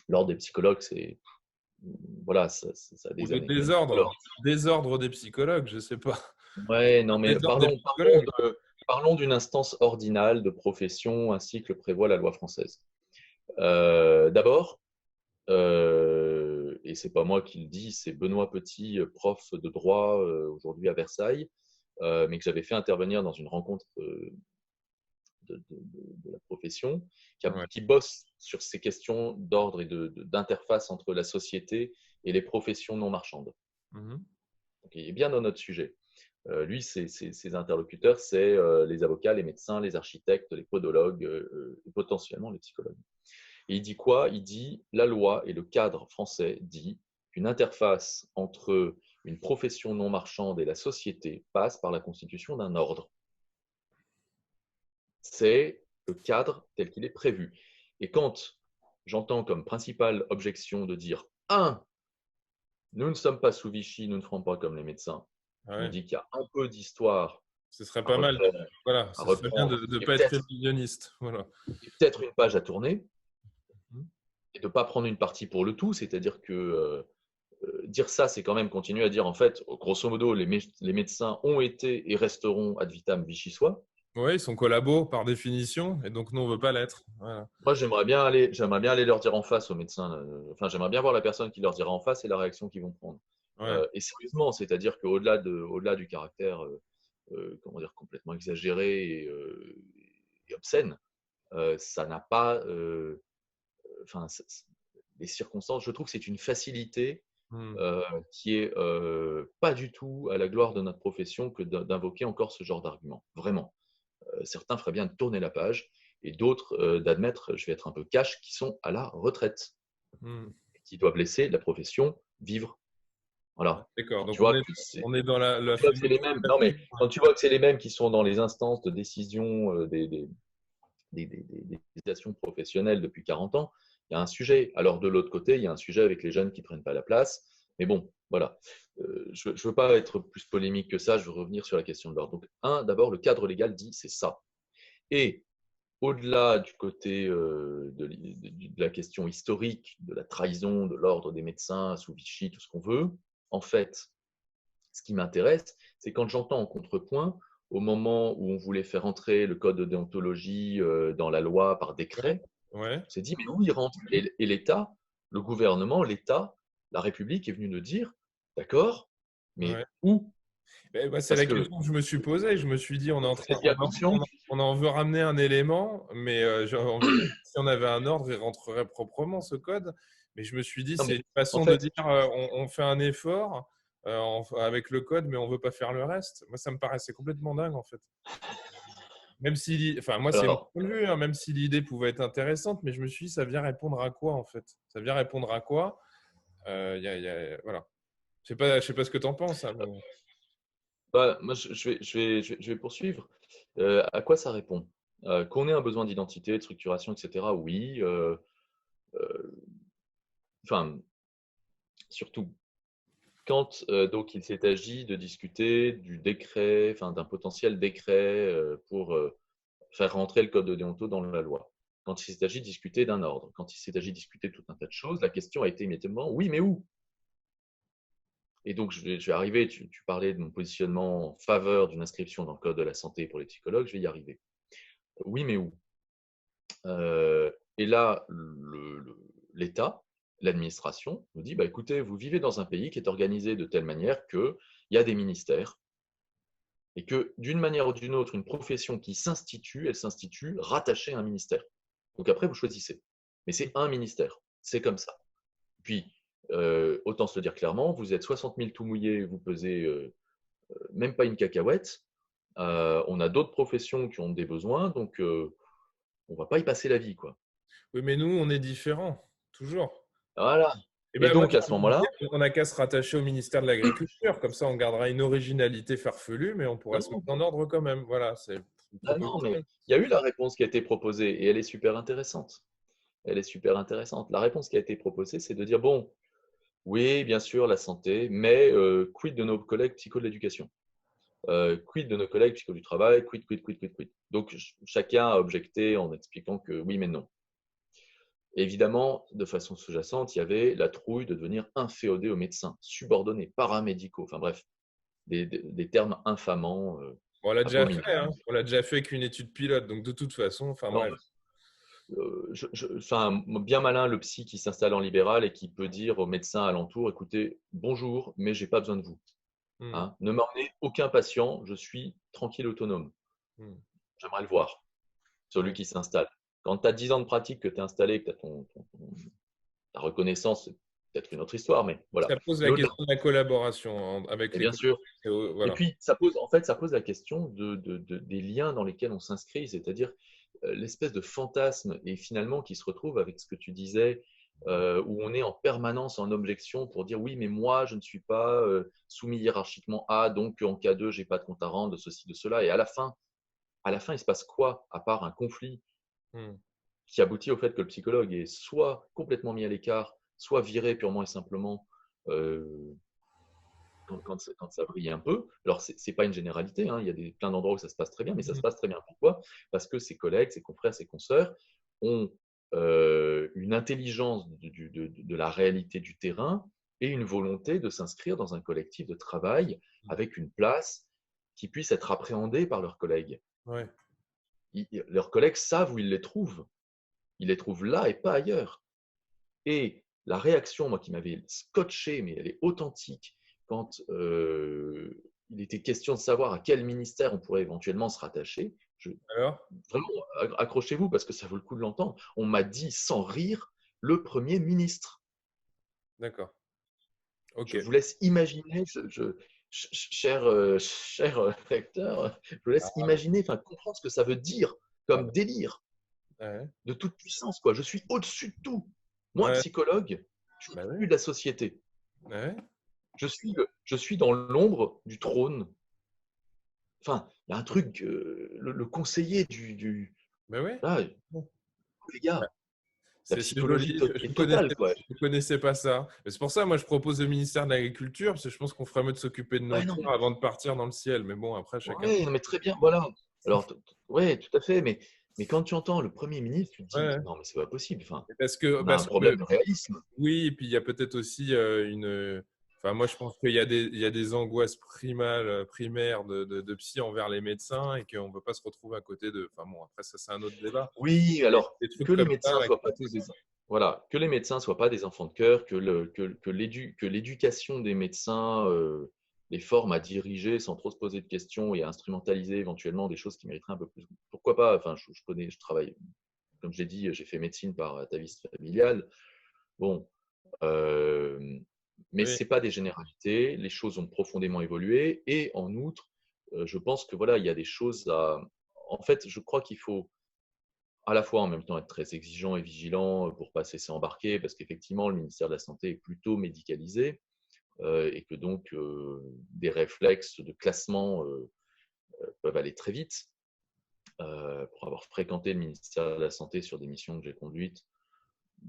L'ordre des psychologues, c'est voilà, ça a Ou des de années. désordre, Alors, désordre des psychologues, je ne sais pas. ouais, non, mais Désordre des psychologues. parlons d'une instance ordinale de profession ainsi que le prévoit la loi française. D'abord, et c'est pas moi qui le dis, c'est Benoît Petit, prof de droit aujourd'hui à Versailles, mais que j'avais fait intervenir dans une rencontre de la profession, Ouais. qui bosse sur ces questions d'ordre et d'interface entre la société et les professions non marchandes. Mhm. Donc, il est bien dans notre sujet. Lui, ses interlocuteurs, c'est les avocats, les médecins, les architectes, les podologues et potentiellement les psychologues. Et il dit quoi? Il dit la loi et le cadre français dit qu'une interface entre une profession non marchande et la société passe par la constitution d'un ordre. C'est le cadre tel qu'il est prévu. Et quand j'entends comme principale objection de dire un, nous ne sommes pas sous Vichy, nous ne ferons pas comme les médecins, je me Ouais. dis qu'il y a un peu d'histoire Ce serait à pas mal. reprendre, Voilà, à ce serait bien de reprendre ne pas être révisionniste. Voilà. et peut-être une page à tourner Mhm. et de ne pas prendre une partie pour le tout, c'est-à-dire que dire ça, c'est quand même continuer à dire en fait, grosso modo, les médecins ont été et resteront ad vitam vichysois. Oui, ils sont collabos par définition, et donc nous, on ne veut pas l'être. Voilà. Moi, j'aimerais bien aller leur dire en face aux médecins. Enfin, j'aimerais bien voir la personne qui leur dira en face et la réaction qu'ils vont prendre. Ouais. Et sérieusement, c'est-à-dire au-delà du caractère, comment dire, complètement exagéré et obscène, ça n'a pas, enfin, les circonstances. Je trouve que c'est une facilité Hmm. qui est pas du tout à la gloire de notre profession que d'invoquer encore ce genre d'argument. Vraiment. Certains feraient bien de tourner la page et d'autres d'admettre, je vais être un peu cash, qui sont à la retraite, Hmm. qui doivent laisser la profession vivre. Voilà. D'accord. Quand Donc tu vois que on est dans quand la tu vois que c'est fameuse les mêmes, non mais fatigue. quand tu vois que c'est les mêmes qui sont dans les instances de décision des organisations professionnelles depuis 40 ans, il y a un sujet. Alors de l'autre côté, il y a un sujet avec les jeunes qui ne prennent pas la place. Mais bon, voilà. Je ne veux pas être plus polémique que ça, je veux revenir sur la question de l'ordre. Donc, d'abord, le cadre légal dit c'est ça. Et au-delà du côté de la question historique, de la trahison de l'ordre des médecins sous Vichy, tout ce qu'on veut, en fait, ce qui m'intéresse, C'est quand j'entends en contrepoint, au moment où on voulait faire entrer le code de déontologie dans la loi par Ouais. décret, Ouais. on s'est dit, mais où il rentre? Et l'État, le gouvernement, l'État, la République est venu nous dire, d'accord, Ouais. mais où? Moi, c'est Parce la que question que je me suis posée. Je me suis dit, on est en vous train, faites bien attention. on en veut ramener un élément, mais si on avait un ordre, il rentrerait proprement ce code. Mais je me suis dit, Non, c'est mais une en façon de fait, dire, on fait un effort avec le code, mais on veut pas faire le reste. Moi, ça me paraissait complètement dingue, en fait. Même si, enfin, moi, c'est mon alors, point de vue, hein, même si l'idée pouvait être intéressante, mais je me suis dit, ça vient répondre à quoi, en fait? Ça vient répondre à quoi? Voilà. Je sais pas ce que tu en penses, hein, mais- bah, moi, je vais poursuivre. À quoi ça répond? Qu'on ait un besoin d'identité, de structuration, etc. Oui. Euh, Enfin, surtout quand donc il s'est agi de discuter du décret, enfin d'un potentiel décret pour faire rentrer le code de déonto dans la loi. Quand il s'est agi de discuter d'un ordre, quand il s'est agi de discuter de tout un tas de choses, la question a été immédiatement oui, mais où? Et donc, je vais arriver, tu parlais de mon positionnement en faveur d'une inscription dans le code de la santé pour les psychologues, je vais y arriver. Oui, mais où? Et là, l'État, l'administration nous dit, bah, écoutez, vous vivez dans un pays qui est organisé de telle manière qu'il y a des ministères et que d'une manière ou d'une autre, une profession qui s'institue, elle s'institue rattachée à un ministère. Donc après, vous choisissez. Mais c'est un ministère, c'est comme ça. Puis, autant se le dire clairement, vous êtes 60 000 tout mouillés, vous pesez même pas une cacahuète. On a d'autres professions qui ont des besoins, donc on va pas y passer la vie, quoi. Oui, mais nous, on est différents, toujours. Voilà. Et Et ben moi, donc, à j'ai ce envie de moment-là, dire, on n'a qu'à se rattacher au ministère de l'Agriculture. Comme ça, on gardera une originalité farfelue, mais on pourra se non, mettre en ordre quand même. Voilà, c'est une ah non, mais proposition. il y a eu la réponse qui a été proposée et elle est super intéressante. Elle est super intéressante. La réponse qui a été proposée, c'est de dire, bon, oui, bien sûr, la santé, mais quid de nos collègues psycho de l'éducation? Quid de nos collègues psycho du travail? Quid? Donc, chacun a objecté en expliquant que oui, mais non. Évidemment, de façon sous-jacente, il y avait la trouille de devenir inféodé aux médecins, subordonnés, paramédicaux, enfin bref, des termes infamants, Bon, on l'a déjà fait, abominables. hein. On l'a déjà fait avec une étude pilote. Donc, de toute façon, enfin Non, bref. enfin, bien malin le psy qui s'installe en libéral et qui peut dire aux médecins alentours, écoutez, bonjour, mais j'ai pas besoin de vous. Hmm, Hein. Ne m'emmenez aucun patient, je suis tranquille, autonome. hmm, J'aimerais le voir, celui ouais. qui s'installe. Quand tu as 10 ans de pratique, que tu es installé, que tu as ta reconnaissance, c'est peut-être une autre histoire, mais voilà. Ça pose Mais la au-delà, question de la collaboration avec et les bien collègues. sûr. Et Voilà. puis, ça pose la question des liens dans lesquels on s'inscrit, c'est-à-dire l'espèce de fantasme, et finalement qui se retrouve avec ce que tu disais, où on est en permanence en objection pour dire oui, mais moi, je ne suis pas soumis hiérarchiquement à, donc en cas 2, j'ai pas de compte à rendre, de ceci, de cela. Et à la fin, il se passe quoi, à part un conflit Hmm. qui aboutit au fait que le psychologue est soit complètement mis à l'écart, soit viré purement et simplement euh, quand ça brille un peu. Alors, ce n'est pas une généralité, hein, il y a plein d'endroits où ça se passe très bien, mais ça se passe très bien. Pourquoi? Parce que ses collègues, ses confrères, ses consoeurs ont une intelligence de la réalité du terrain et une volonté de s'inscrire dans un collectif de travail avec une place qui puisse être appréhendée par leurs collègues. Ouais. Leurs collègues savent où ils les trouvent. Ils les trouvent là et pas ailleurs. Et la réaction, moi, qui m'avait scotché, mais elle est authentique, quand il était question de savoir à quel ministère on pourrait éventuellement se rattacher, Alors? vraiment, accrochez-vous parce que ça vaut le coup de l'entendre. On m'a dit sans rire le Premier ministre. D'accord. Ok. Je vous laisse imaginer, cher, cher lecteur, je vous laisse Ah, imaginer, enfin comprendre ce que ça veut dire ah, comme délire ouais. de toute puissance. Quoi. Je suis au-dessus de tout. Moi, Ouais. psychologue, je suis Bah au-dessus ouais. de la société. Ouais. Je suis dans l'ombre du trône. Enfin, il y a un truc, le conseiller Bah ouais. là, Bon. les gars, la C'est psychologie joli. est totale, quoi. Je connaissais pas ça. Mais c'est pour ça, moi, je propose le ministère de l'Agriculture, parce que je pense qu'on ferait mieux de s'occuper de nos Ouais, non, tours avant de partir dans le ciel. Mais bon, après, chacun. ouais, non, mais très bien, voilà. Alors, ouais, tout à fait, mais quand tu entends le Premier ministre, tu te dis, Ouais. non, mais c'est pas possible. Enfin, Et on a un problème de réalisme. oui, et puis il y a peut-être aussi Enfin, moi, je pense il y a des angoisses primaires de psy envers les médecins et qu'on ne peut pas se retrouver à côté de. Enfin, bon, après, ça, c'est un autre débat. Oui, Et alors des trucs que les comme ça, médecins soient pas tous des voilà, que les médecins soient pas des enfants de cœur, que l'éducation des médecins les forme à diriger sans trop se poser de questions et à instrumentaliser éventuellement des choses qui mériteraient un peu plus. Pourquoi pas? Enfin, je travaille, comme je l'ai dit, j'ai fait médecine par atavisme familial. Bon, euh, mais oui, c'est pas des généralités. Les choses ont profondément évolué et en outre, je pense que voilà, il y a des choses à. En fait, je crois qu'il faut à la fois en même temps être très exigeant et vigilant pour ne pas se laisser embarquer, parce qu'effectivement, le ministère de la Santé est plutôt médicalisé et que donc des réflexes de classement peuvent aller très vite. Pour avoir fréquenté le ministère de la Santé sur des missions que j'ai conduites,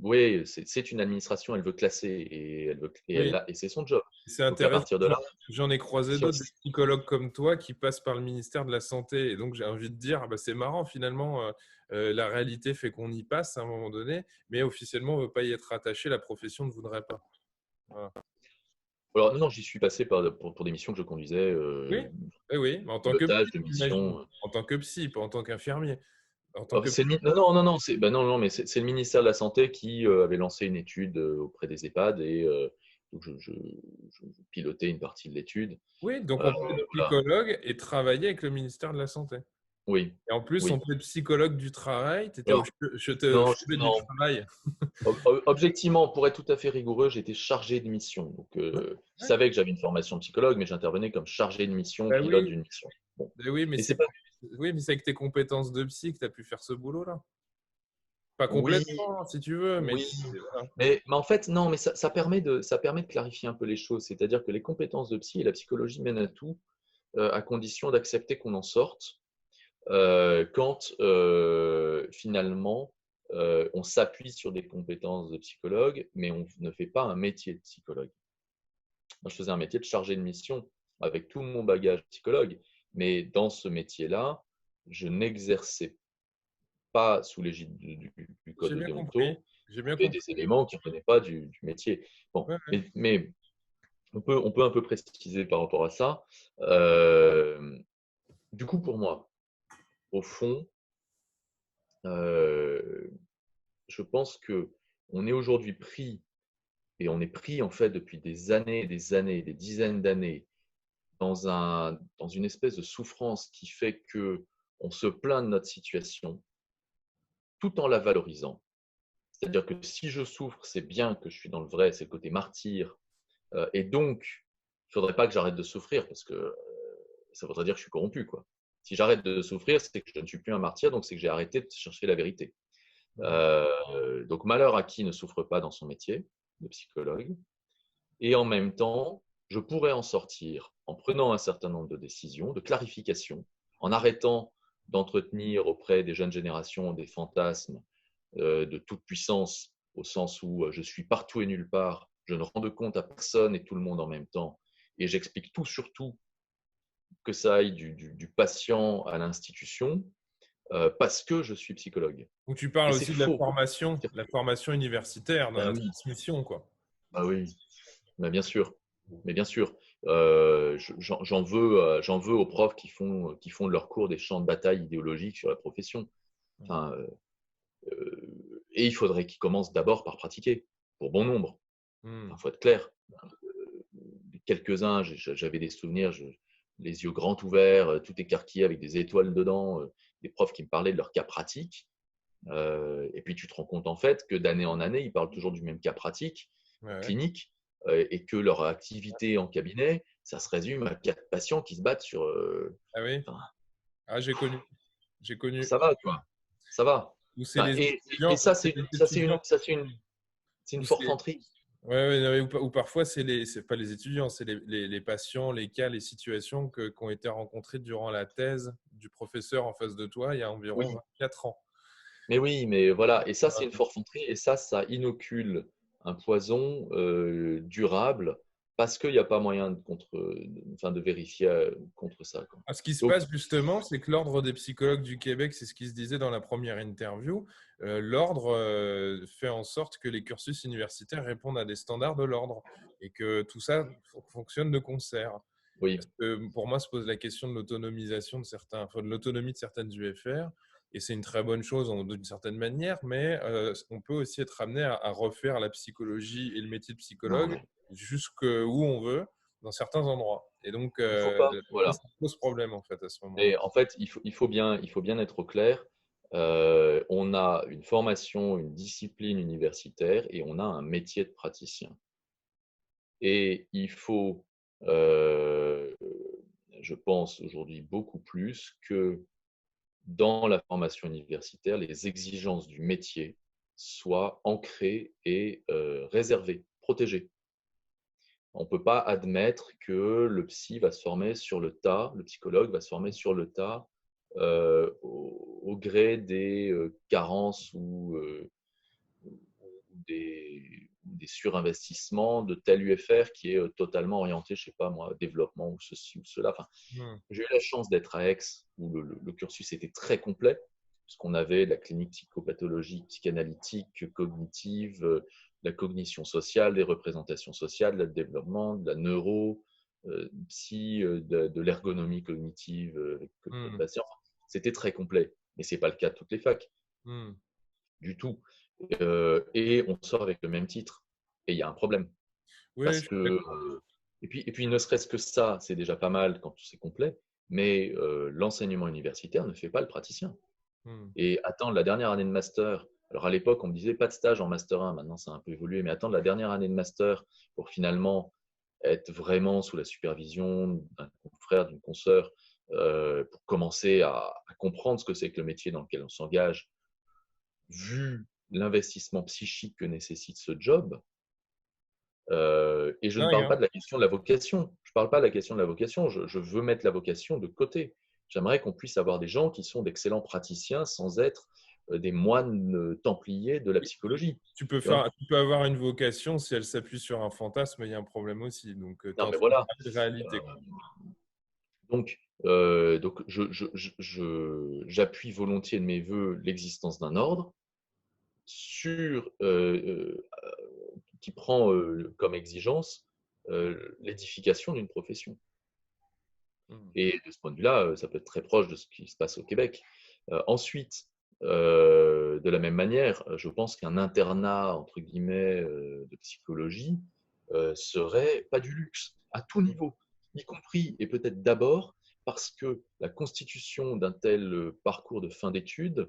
oui, c'est une administration, elle veut classer oui. et c'est son job. C'est Donc à intéressant. partir de là, J'en ai croisé sur, d'autres, des psychologues comme toi qui passent par le ministère de la Santé. Et donc, j'ai envie de dire, bah, c'est marrant finalement, la réalité fait qu'on y passe à un moment donné, mais officiellement, on ne veut pas y être attaché, la profession ne voudrait pas. Voilà. alors non, j'y suis passé pour des missions que je conduisais, Oui, oui, oui, mais en tant que pilotage psy, de j'imagine. missions. En tant que psy, pas en tant qu'infirmier. En tant Oh, que non, non, non, non, non, non, mais c'est le ministère de la Santé qui avait lancé une étude auprès des EHPAD et donc je pilotais une partie de l'étude. Oui, donc Euh, on peut être voilà. psychologue et travailler avec le ministère de la Santé. Oui, Et en plus, on oui. peut être psychologue du travail. Tu étais au Alors, au non, chevet du non. travail. Objectivement, pour être tout à fait rigoureux, j'étais chargé de mission. Donc, Ouais, je ouais. savais que j'avais une formation de psychologue, mais j'intervenais comme chargé de mission, Bah pilote oui, d'une mission. Bon. bah oui, Mais c'est pas. oui, mais c'est avec tes compétences de psy que tu as pu faire ce boulot-là. Pas Oui, complètement, si tu veux, mais oui. voilà. Mais en fait, non, mais ça permet de clarifier un peu les choses. C'est-à-dire que les compétences de psy et la psychologie mènent à tout, à condition d'accepter qu'on en sorte quand finalement on s'appuie sur des compétences de psychologue, mais on ne fait pas un métier de psychologue. Moi, je faisais un métier de chargé de mission avec tout mon bagage psychologue, mais dans ce métier-là, je n'exerçais pas sous l'égide du code J'ai de bien compris. déontologie. J'ai Il bien y avait compris. des éléments qui ne revenaient pas du métier. Bon, Ouais, ouais. mais on peut un peu préciser par rapport à ça. Euh, du coup, pour moi, au fond, euh, je pense que on est aujourd'hui pris, et on est pris en fait depuis des années, des dizaines d'années, dans une espèce de souffrance qui fait que on se plaint de notre situation tout en la valorisant. C'est-à-dire que si je souffre, c'est bien que je suis dans le vrai, c'est le côté martyr. Et donc, il ne faudrait pas que j'arrête de souffrir parce que ça voudrait dire que je suis corrompu, quoi. Si j'arrête de souffrir, c'est que je ne suis plus un martyr, donc c'est que j'ai arrêté de chercher la vérité. Mhm. Donc, malheur à qui ne souffre pas dans son métier de psychologue. Et en même temps, je pourrais en sortir en prenant un certain nombre de décisions, de clarifications, en arrêtant d'entretenir auprès des jeunes générations des fantasmes de toute puissance, au sens où je suis partout et nulle part, je ne rends de compte à personne et tout le monde en même temps, et j'explique tout surtout que ça aille du patient à l'institution, parce que je suis psychologue. Donc tu parles Et c'est aussi de faux. la formation universitaire, de Ben la oui, transmission, quoi. ben oui, ben bien sûr. Mais bien sûr, j'en veux aux profs qui font de leur cours des champs de bataille idéologiques sur la profession. Enfin, et il faudrait qu'ils commencent d'abord par pratiquer, pour bon nombre. Hmm. Il faut être clair. Quelques-uns, j'avais des souvenirs, les yeux grands ouverts, tout écarquillé avec des étoiles dedans, des profs qui me parlaient de leur cas pratique. Et puis tu te rends compte en fait que d'année en année, ils parlent toujours du même cas pratique, Ouais, ouais. clinique, et que leur activité en cabinet, ça se résume à 4 patients qui se battent sur. Ah oui? Enfin, Ah, j'ai connu. J'ai connu. ça va, quoi. Ça va. Où c'est Enfin, les et étudiants, ça, c'est les étudiants, c'est une où c'est forfanterie. ouais, ouais, non, mais ou parfois c'est pas les étudiants, c'est les patients, les cas, les situations qui ont été rencontrées durant la thèse du professeur en face de toi il y a environ Oui, 24 ans. mais oui, mais voilà. Et ça, c'est une Ouais. forfanterie. Et ça inocule un poison durable parce qu'il n'y a pas moyen de vérifier contre ça, quoi. Ce qui se Donc, passe justement, c'est que l'Ordre des psychologues du Québec, c'est ce qui se disait dans la première interview, l'Ordre fait en sorte que les cursus universitaires répondent à des standards de l'Ordre et que tout ça fonctionne de concert. Parce oui, que pour moi, se pose la question de l'autonomisation de l'autonomie de certaines UFR, et c'est une très bonne chose d'une certaine manière, mais on peut aussi être amené à refaire la psychologie et le métier de non, psychologue mais jusqu'où on veut, dans certains endroits. Et donc, il faut pas, voilà. ça pose problème en fait à ce moment-là. Et en fait, il faut bien être au clair. On a une formation, une discipline universitaire et on a un métier de praticien. Et il faut, je pense aujourd'hui beaucoup plus que dans la formation universitaire, les exigences du métier soient ancrées et réservées, protégées. On ne peut pas admettre que le psy va se former sur le tas, le psychologue va se former sur le tas au gré des carences ou des surinvestissements de tel UFR qui est totalement orienté, je ne sais pas moi, développement ou ceci ou cela. Enfin, Hmm. j'ai eu la chance d'être à Aix où le cursus était très complet, puisqu'on avait la clinique psychopathologique, psychanalytique, cognitive, la cognition sociale, des représentations sociales, le développement, de la neuro, psy, de l'ergonomie cognitive avec le Hmm. patient. C'était très complet, mais ce n'est pas le cas de toutes les facs, Hmm. du tout. Et on sort avec le même titre. Et il y a un problème. Oui, je Parce suis que, d'accord. et puis, ne serait-ce que ça, c'est déjà pas mal quand c'est complet, mais l'enseignement universitaire ne fait pas le praticien. Hmm. Et attendre la dernière année de master, alors à l'époque, on me disait pas de stage en master 1, maintenant ça a un peu évolué, mais attendre la dernière année de master pour finalement être vraiment sous la supervision d'un confrère, d'une consoeur, pour commencer à comprendre ce que c'est que le métier dans lequel on s'engage, vu l'investissement psychique que nécessite ce job. Et je ne Dingue, parle pas hein. de la question de la vocation. Je ne parle pas de la question de la vocation. Je veux mettre la vocation de côté. J'aimerais qu'on puisse avoir des gens qui sont d'excellents praticiens sans être des moines templiers de la psychologie. Tu vois. Tu peux avoir une vocation, si elle s'appuie sur un fantasme, il y a un problème aussi. Donc, tu es Non, en mais train de voilà. parler de réalité, quoi. Donc, j'appuie volontiers de mes voeux l'existence d'un ordre sur, qui prend comme exigence l'édification d'une profession. Hmm. Et de ce point de vue-là, ça peut être très proche de ce qui se passe au Québec. Ensuite, de la même manière, je pense qu'un internat, entre guillemets, de psychologie serait pas du luxe, à tout niveau, y compris et peut-être d'abord parce que la constitution d'un tel parcours de fin d'études,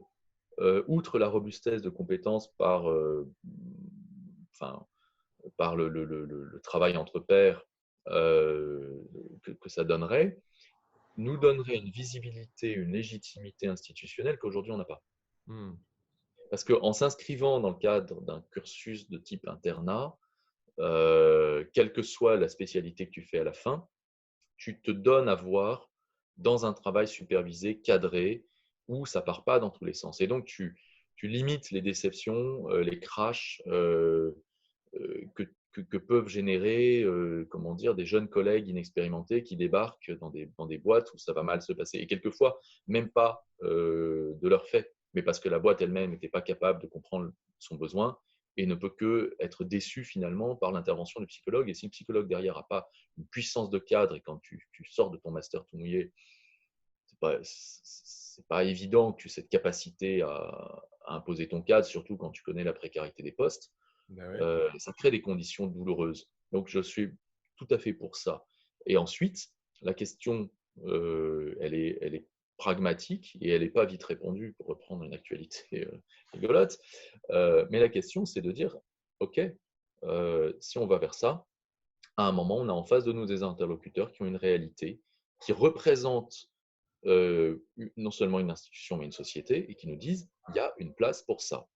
outre la robustesse de compétences enfin, par le travail entre pairs que ça donnerait, nous donnerait une visibilité, une légitimité institutionnelle qu'aujourd'hui on n'a pas. Hmm. Parce qu'en s'inscrivant dans le cadre d'un cursus de type internat, quelle que soit la spécialité que tu fais à la fin, tu te donnes à voir dans un travail supervisé, cadré, où ça part pas dans tous les sens. Et donc, tu limites les déceptions, les crashs que peuvent générer comment dire, des jeunes collègues inexpérimentés qui débarquent dans des boîtes où ça va mal se passer. Et quelquefois, même pas de leur fait, mais parce que la boîte elle-même n'était pas capable de comprendre son besoin et ne peut que être déçue finalement par l'intervention du psychologue. Et si le psychologue derrière n'a pas une puissance de cadre, et quand tu sors de ton master tout mouillé, c'est pas évident que tu aies cette capacité à imposer ton cadre, surtout quand tu connais la précarité des postes. Ben oui. Ça crée des conditions douloureuses. Donc, je suis tout à fait pour ça. Et ensuite, la question, elle est pragmatique et elle n'est pas vite répondue, pour reprendre une actualité rigolote. Mais la question, c'est de dire, OK, si on va vers ça, à un moment, on a en face de nous des interlocuteurs qui ont une réalité, qui représentent non seulement une institution, mais une société, et qui nous disent, il y a une place pour ça.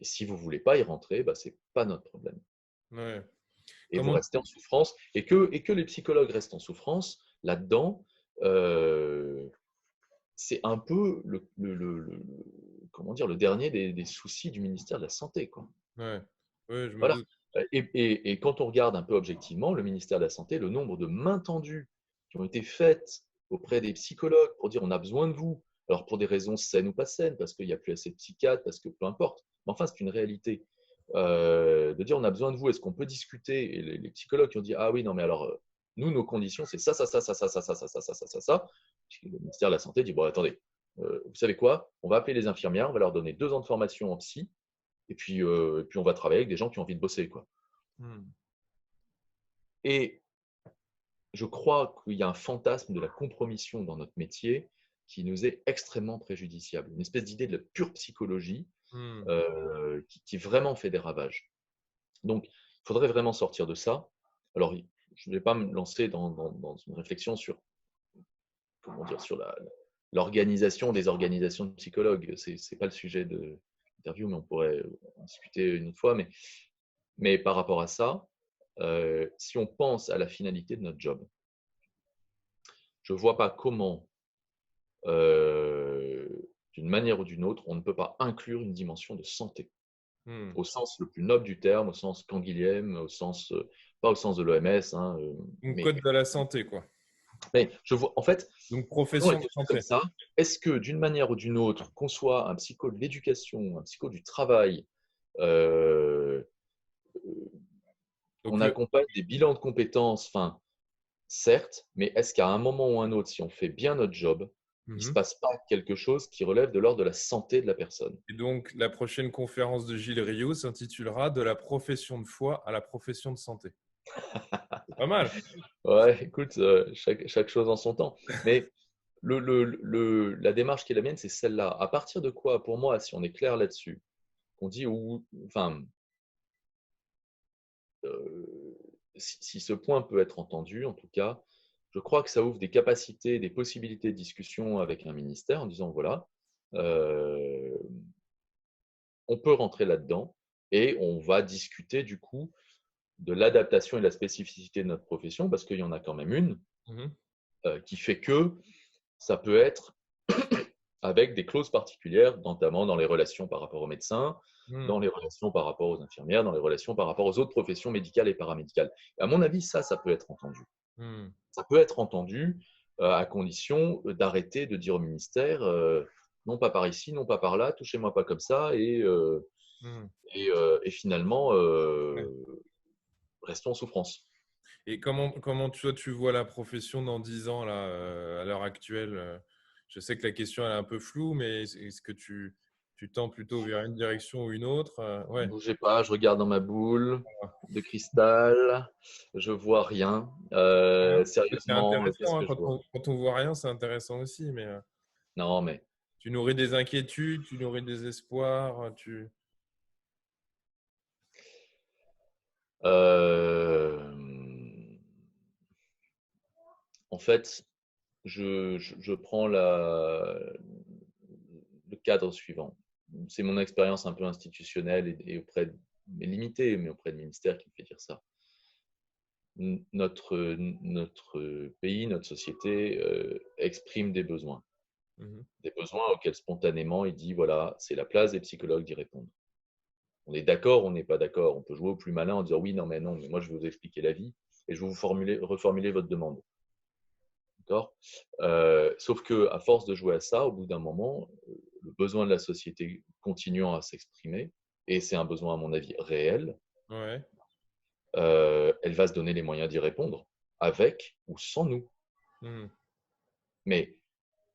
Et si vous ne voulez pas y rentrer, bah, ce n'est pas notre problème. Ouais. Et vous Comment restez en souffrance. Et que les psychologues restent en souffrance, là-dedans, c'est un peu comment dire, le dernier des soucis du ministère de la Santé, quoi. Ouais. Ouais, je me Voilà. doute. Et quand on regarde un peu objectivement, le ministère de la Santé, le nombre de mains tendues qui ont été faites auprès des psychologues pour dire on a besoin de vous, alors pour des raisons saines ou pas saines, parce qu'il n'y a plus assez de psychiatres, parce que peu importe, mais enfin c'est une réalité. De dire on a besoin de vous, est-ce qu'on peut discuter? Et les psychologues qui ont dit ah oui, non mais alors nous, nos conditions, c'est ça, ça, ça, ça, ça, ça, ça, ça, ça, ça, ça, ça, ça. Le ministère de la Santé dit bon attendez, vous savez quoi? On va appeler les infirmières, on va leur donner 2 ans de formation en psy, et puis on va travailler avec des gens qui ont envie de bosser, quoi. Hmm. Et je crois qu'il y a un fantasme de la compromission dans notre métier qui nous est extrêmement préjudiciable. Une espèce d'idée de la pure psychologie Hmm. qui vraiment fait des ravages. Donc, il faudrait vraiment sortir de ça. Alors, je ne vais pas me lancer dans une réflexion sur, comment dire, sur l'organisation des organisations de psychologues. Ce n'est pas le sujet de l'interview, mais on pourrait en discuter une autre fois. Mais par rapport à ça, si on pense à la finalité de notre job, je ne vois pas comment, d'une manière ou d'une autre, on ne peut pas inclure une dimension de santé, Hmm. au sens le plus noble du terme, au sens Canguilhem, pas au sens de l'OMS, hein, Donc, code de la santé, quoi. mais je vois, en fait, Donc, faisons les profession de choses comme santé. ça. Est-ce que d'une manière ou d'une autre, qu'on soit un psycho de l'éducation, un psycho du travail, euh, Donc, qu'on accompagne des bilans de compétences, enfin, certes, mais est-ce qu'à un moment ou un autre, si on fait bien notre job, il ne se Mhm. passe pas quelque chose qui relève de l'ordre de la santé de la personne? Et donc, la prochaine conférence de Gilles Rioux s'intitulera De la profession de foi à la profession de santé. C'est pas mal. Ouais, écoute, chaque chose en son temps. Mais la démarche qui est la mienne, c'est celle-là. À partir de quoi, pour moi, si on est clair là-dessus, qu'on dit, enfin, si ce point peut être entendu, en tout cas, je crois que ça ouvre des capacités, des possibilités de discussion avec un ministère en disant, voilà, euh, on peut rentrer là-dedans et on va discuter du coup de l'adaptation et de la spécificité de notre profession, parce qu'il y en a quand même une Mhm. qui fait que ça peut être avec des clauses particulières, notamment dans les relations par rapport aux médecins, Hmm. dans les relations par rapport aux infirmières, dans les relations par rapport aux autres professions médicales et paramédicales. Et à mon avis, ça peut être entendu. Hmm. Ça peut être entendu à condition d'arrêter de dire au ministère non pas par ici, non pas par là, touchez-moi pas comme ça, Hmm. et finalement, Ouais. restons en souffrance. Et comment toi, tu vois la profession dans 10 ans, là, à l'heure actuelle? Je sais que la question elle est un peu floue, mais est-ce que tu tends plutôt vers une direction ou une autre? Ouais. Bougez pas, je regarde dans ma boule de cristal, je vois rien. Hein. C'est Sérieusement, qu'est-ce intéressant, hein, que je vois? quand on voit rien, c'est intéressant aussi, mais Non, mais tu nourris des inquiétudes, tu nourris des espoirs, euh, en fait, je prends le cadre suivant. C'est mon expérience un peu institutionnelle et mais limitée, mais auprès de ministères qui me fait dire ça. Notre pays, notre société exprime des besoins. Mhm. Des besoins auxquels spontanément il dit voilà, c'est la place des psychologues d'y répondre. On est d'accord, on n'est pas d'accord. On peut jouer au plus malin en disant oui, non, mais non, mais moi je vais vous expliquer la vie et je vais vous reformuler votre demande. D'accord Sauf que à force de jouer à ça, au bout d'un moment, le besoin de la société continuant à s'exprimer, et c'est un besoin à mon avis réel, Ouais. elle va se donner les moyens d'y répondre, avec ou sans nous. Mhm. Mais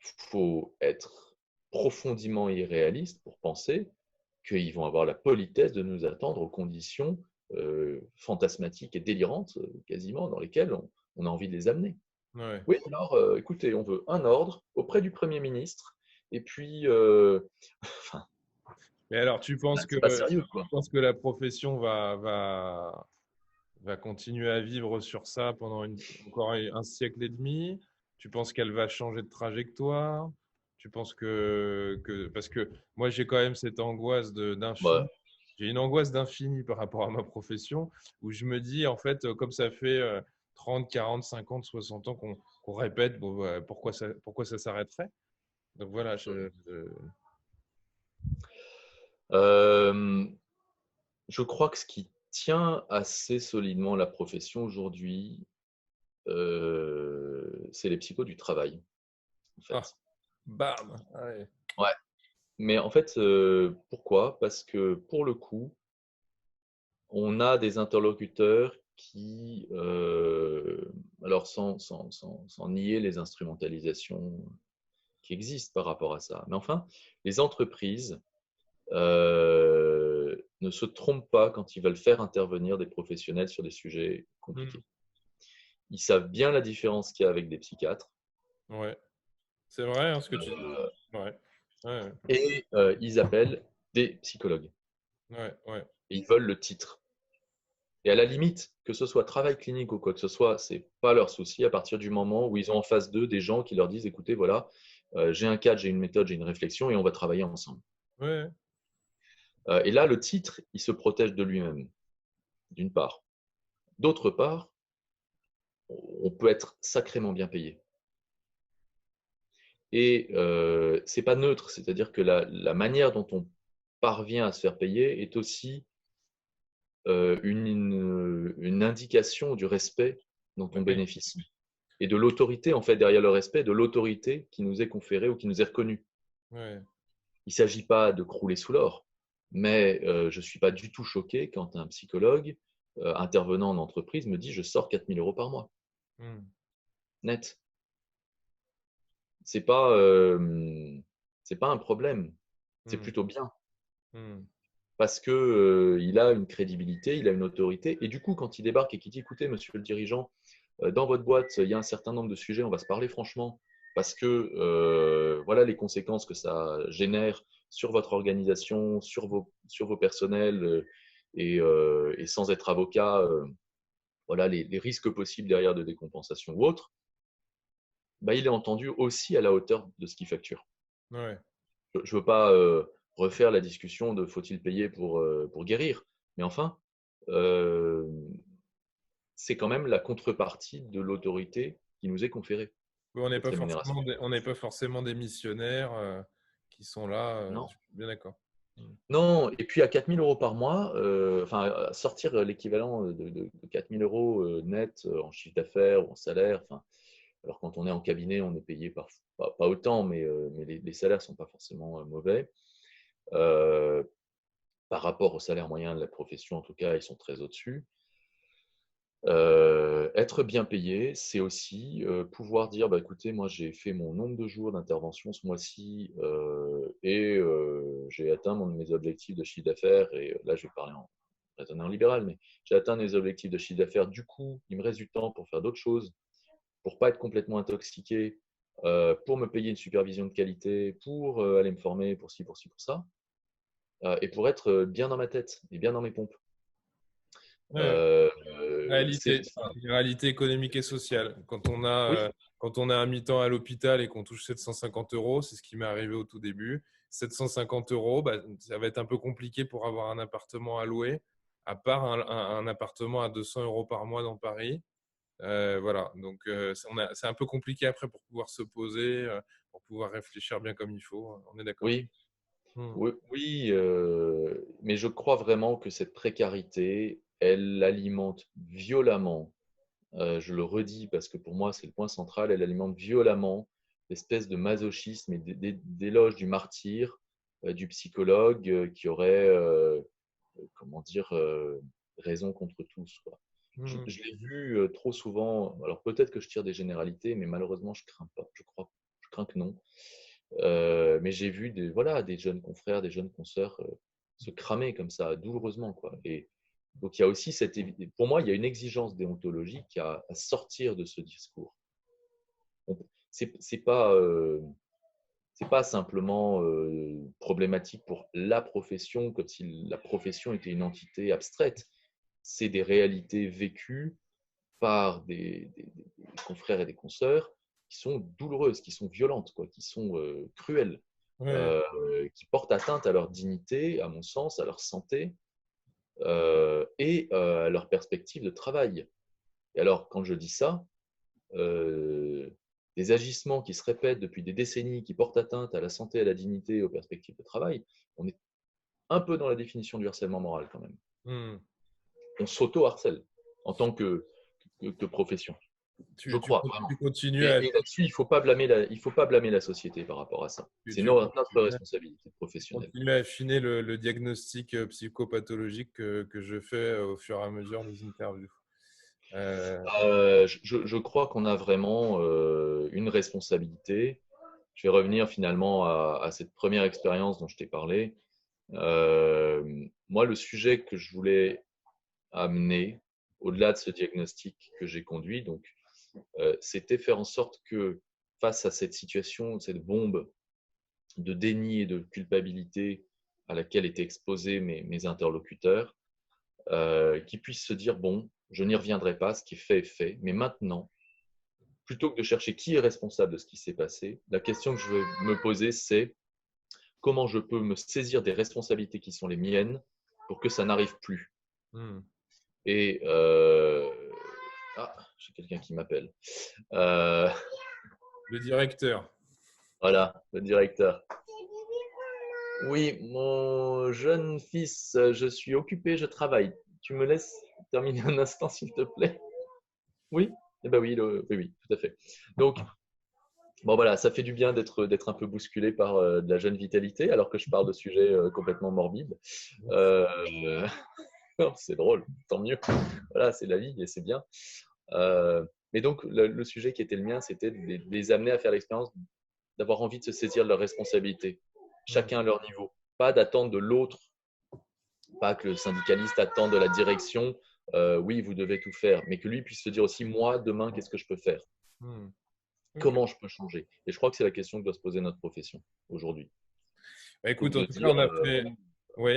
il faut être profondément irréaliste pour penser qu'ils vont avoir la politesse de nous attendre aux conditions fantasmatiques et délirantes, quasiment, dans lesquelles on a envie de les amener. Ouais. Oui, alors, écoutez, on veut un ordre auprès du Premier ministre, et puis, enfin, Mais alors, c'est pas sérieux, tu quoi. penses que la profession va continuer à vivre sur ça pendant encore un siècle et demi? Tu penses qu'elle va changer de trajectoire? Tu penses parce que moi, j'ai quand même cette angoisse Bah, d'infini. J'ai une angoisse d'infini par rapport à ma profession où je me dis, en fait, comme ça fait 30, 40, 50, 60 ans qu'on répète, bon, pourquoi ça s'arrêterait? Donc voilà, euh, je crois que tient assez solidement la profession aujourd'hui, c'est les psychos du travail, en Ah, fait. bam! Ouais. Ouais. Mais en fait, pourquoi? Parce que pour le coup, on a des interlocuteurs qui, alors sans nier les instrumentalisations qui existent par rapport à ça, mais enfin, les entreprises ne se trompent pas quand ils veulent faire intervenir des professionnels sur des sujets Mmh. compliqués. Ils savent bien la différence qu'il y a avec des psychiatres Ouais. C'est vrai, hein, ce que tu dis. Ouais. Ouais, et ils appellent des psychologues. ouais, ouais. Et ils veulent le titre. Et à la limite, que ce soit travail clinique ou quoi que ce soit, ce n'est pas leur souci à partir du moment où ils ont en face d'eux des gens qui leur disent, écoutez, voilà, j'ai un cadre, j'ai une méthode, j'ai une réflexion et on va travailler ensemble. Ouais, Et là, le titre, il se protège de lui-même, d'une part. D'autre part, on peut être sacrément bien payé. Et ce n'est pas neutre, c'est-à-dire que la manière dont on parvient à se faire payer est aussi une indication du respect dont on oui. bénéficie. Et de l'autorité, en fait, derrière le respect, de l'autorité qui nous est conférée ou qui nous est reconnue. Ouais. Il ne s'agit pas de crouler sous l'or, mais je ne suis pas du tout choqué quand un psychologue intervenant en entreprise me dit je sors 4 000 € par mois, Mmh. net. Ce n'est pas, c'est pas un problème, c'est Mmh. plutôt bien. Mmh. Parce que il a une crédibilité, il a une autorité. Et du coup, quand il débarque et qu'il dit, écoutez, monsieur le dirigeant, dans votre boîte, il y a un certain nombre de sujets, on va se parler franchement, parce que voilà les conséquences que ça génère sur votre organisation, sur vos personnels, et sans être avocat, voilà les risques possibles derrière de décompensation ou autre, bah, il est entendu aussi à la hauteur de ce qu'il facture. Ouais. Je ne veux pas refaire la discussion de faut-il payer pour guérir, mais enfin, euh, c'est quand même la contrepartie de l'autorité qui nous est conférée, Oui, on n'est cette pas rémunération. forcément on n'est pas forcément des missionnaires qui sont là. Non. Je suis bien d'accord. Mmh. Non, et puis à 4 000 € par mois, enfin, sortir l'équivalent de 4 000 € net en chiffre d'affaires ou en salaire, enfin, alors quand on est en cabinet, on est payé pas autant, mais les salaires ne sont pas forcément mauvais. Euh, Par rapport au salaire moyen de la profession, en tout cas, ils sont très au-dessus. Être bien payé, c'est aussi pouvoir dire, bah, écoutez, moi j'ai fait mon nombre de jours d'intervention ce mois-ci et j'ai atteint mes objectifs de chiffre d'affaires. Et là, je vais parler en raisonnement libéral, mais j'ai atteint mes objectifs de chiffre d'affaires. Du coup, il me reste du temps pour faire d'autres choses, pour pas être complètement intoxiqué, pour me payer une supervision de qualité, pour aller me former, pour ci, pour ci, pour ça, et pour être bien dans ma tête et bien dans mes pompes. Ouais. Euh, c'est Réalité, enfin, une réalité économique et sociale. oui, Quand on a un mi-temps à l'hôpital et qu'on touche 750 euros, c'est ce qui m'est arrivé au tout début. 750 euros, bah, ça va être un peu compliqué pour avoir un appartement à louer, à part un appartement à 200 euros par mois dans Paris. Voilà, donc c'est un peu compliqué après pour pouvoir se poser, pour pouvoir réfléchir bien comme il faut. On est d'accord. oui, Hmm. oui, oui, mais je crois vraiment que cette précarité, elle alimente violemment, je le redis parce que pour moi c'est le point central, elle alimente violemment l'espèce de masochisme et d'éloge du martyr, du psychologue qui aurait, comment dire, raison contre tous, quoi. Hmm. Je l'ai vu trop souvent, alors peut-être que je tire des généralités, mais malheureusement je crains pas, je crains que non. Mais j'ai vu voilà, des jeunes confrères, des jeunes consoeurs se cramer comme ça, douloureusement, quoi. Et donc, il y a aussi pour moi, il y a une exigence déontologique à sortir de ce discours. C'est pas, c'est pas simplement problématique pour la profession, comme si la profession était une entité abstraite. C'est des réalités vécues par des confrères et des consoeurs qui sont douloureuses, qui sont violentes, quoi, qui sont cruelles, Ouais, qui portent atteinte à leur dignité, à mon sens, à leur santé et à leur perspective de travail. Et alors, quand je dis ça, euh, des agissements qui se répètent depuis des décennies, qui portent atteinte à la santé, à la dignité et aux perspectives de travail, on est un peu dans la définition du harcèlement moral quand même. hmm. on s'auto-harcèle en tant que profession. Je Tu, tu, crois vraiment. tu continues Et là-dessus, il ne faut pas blâmer la société par rapport à ça. tu- C'est tu notre responsabilité professionnelle. continues à affiner le diagnostic psychopathologique que je fais au fur et à mesure des interviews. Euh, Je crois qu'on a vraiment une responsabilité. Je vais revenir finalement à cette première expérience dont je t'ai parlé. Moi, le sujet que je voulais amener, au-delà de ce diagnostic que j'ai conduit, donc, c'était faire en sorte que face à cette situation, cette bombe de déni et de culpabilité à laquelle étaient exposés mes interlocuteurs, qu'ils puissent se dire, bon, je n'y reviendrai pas, ce qui est fait, mais maintenant, plutôt que de chercher qui est responsable de ce qui s'est passé, la question que je vais me poser, c'est comment je peux me saisir des responsabilités qui sont les miennes pour que ça n'arrive plus. hmm. Et j'ai quelqu'un qui m'appelle. Euh, Le directeur. voilà, le directeur. Oui, mon jeune fils, je suis occupé, je travaille. Tu me laisses terminer un instant, s'il te plaît? Oui? Eh ben oui, oui, tout à fait. Donc, bon voilà, ça fait du bien d'être un peu bousculé par de la jeune vitalité, alors que je parle de sujets complètement morbides. Euh, c'est drôle, tant mieux. Voilà, c'est la vie et c'est bien. Mais donc, le sujet qui était le mien, c'était de les amener à faire l'expérience d'avoir envie de se saisir de leurs responsabilités, chacun à leur niveau. Pas d'attendre de l'autre, pas que le syndicaliste attende de la direction, oui, vous devez tout faire, mais que lui puisse se dire aussi, moi, demain, qu'est-ce que je peux faire? Hmm. Okay. Comment je peux changer? Et je crois que c'est la question que doit se poser notre profession aujourd'hui. Bah, Plutôt écoute, que en de tout cas, on dire, a fait. Oui,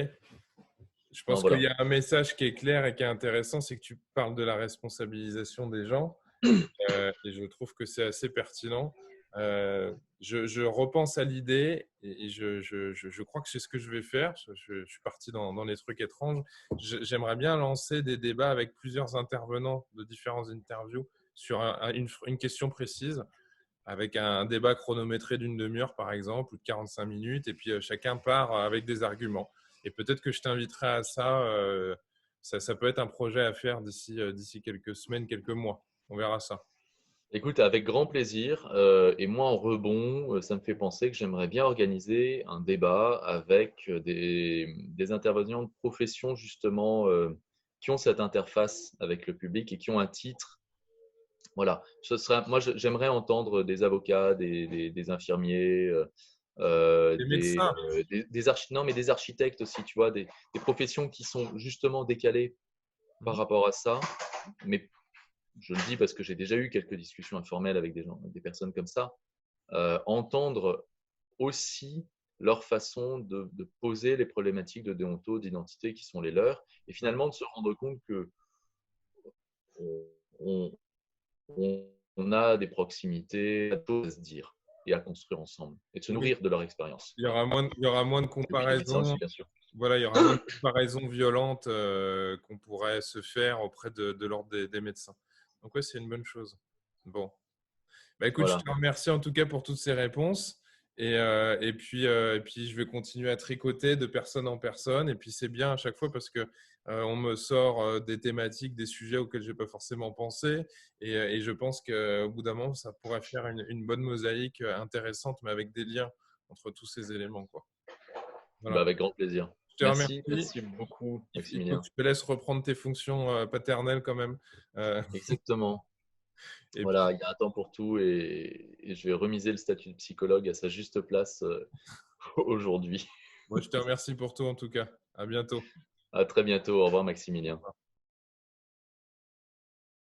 je non, pense qu'il voilà. y a un message qui est clair et qui est intéressant, c'est que tu parles de la responsabilisation des gens. Et je trouve que c'est assez pertinent. Je repense à l'idée et je crois que c'est ce que je vais faire. Je suis parti dans les trucs étranges. J'aimerais bien lancer des débats avec plusieurs intervenants de différentes interviews sur une question précise, avec un débat chronométré d'une demi-heure, par exemple, ou de 45 minutes, et puis chacun part avec des arguments. Et peut-être que je t'inviterai à ça. Ça peut être un projet à faire d'ici quelques semaines, quelques mois. On verra ça. Écoute, avec grand plaisir. Et moi, en rebond, ça me fait penser que j'aimerais bien organiser un débat avec des intervenants de profession, justement, qui ont cette interface avec le public et qui ont un titre. Voilà. Moi, j'aimerais entendre des avocats, des infirmiers, Les médecins. non, mais des architectes aussi, tu vois, des professions qui sont justement décalées par Mhm. rapport à ça, mais je le dis parce que j'ai déjà eu quelques discussions informelles avec des personnes comme ça, entendre aussi leur façon de poser les problématiques de déonto, d'identité qui sont les leurs, et finalement de se rendre compte que on, on a des proximités, des choses à se dire et à construire ensemble, et de se Oui, nourrir de leur expérience. il y Voilà. aura il y aura moins de Et puis les médecins comparaisons. aussi, bien sûr. Voilà, il y aura moins de comparaisons violentes qu'on pourrait se faire auprès de l'ordre des médecins. Donc, ouais, c'est une bonne chose. Bon. Bah, écoute, je Voilà. te remercie en tout cas pour toutes ces réponses. Et puis, je vais continuer à tricoter de personne en personne. Et puis, c'est bien à chaque fois parce que on me sort des thématiques, des sujets auxquels je n'ai pas forcément pensé. Et je pense qu'au bout d'un moment, ça pourrait faire une bonne mosaïque intéressante, mais avec des liens entre tous ces éléments, quoi. Bah, Voilà. avec grand plaisir. Je te Merci, remercie. merci beaucoup, Il faut que Maximilien. je te laisse reprendre tes fonctions paternelles quand même. Euh, Exactement. et puis, Voilà, il y a un temps pour tout et je vais remiser le statut de psychologue à sa juste place aujourd'hui. moi, je te remercie pour tout en tout cas. À bientôt. À très bientôt. Au revoir, Maximilien.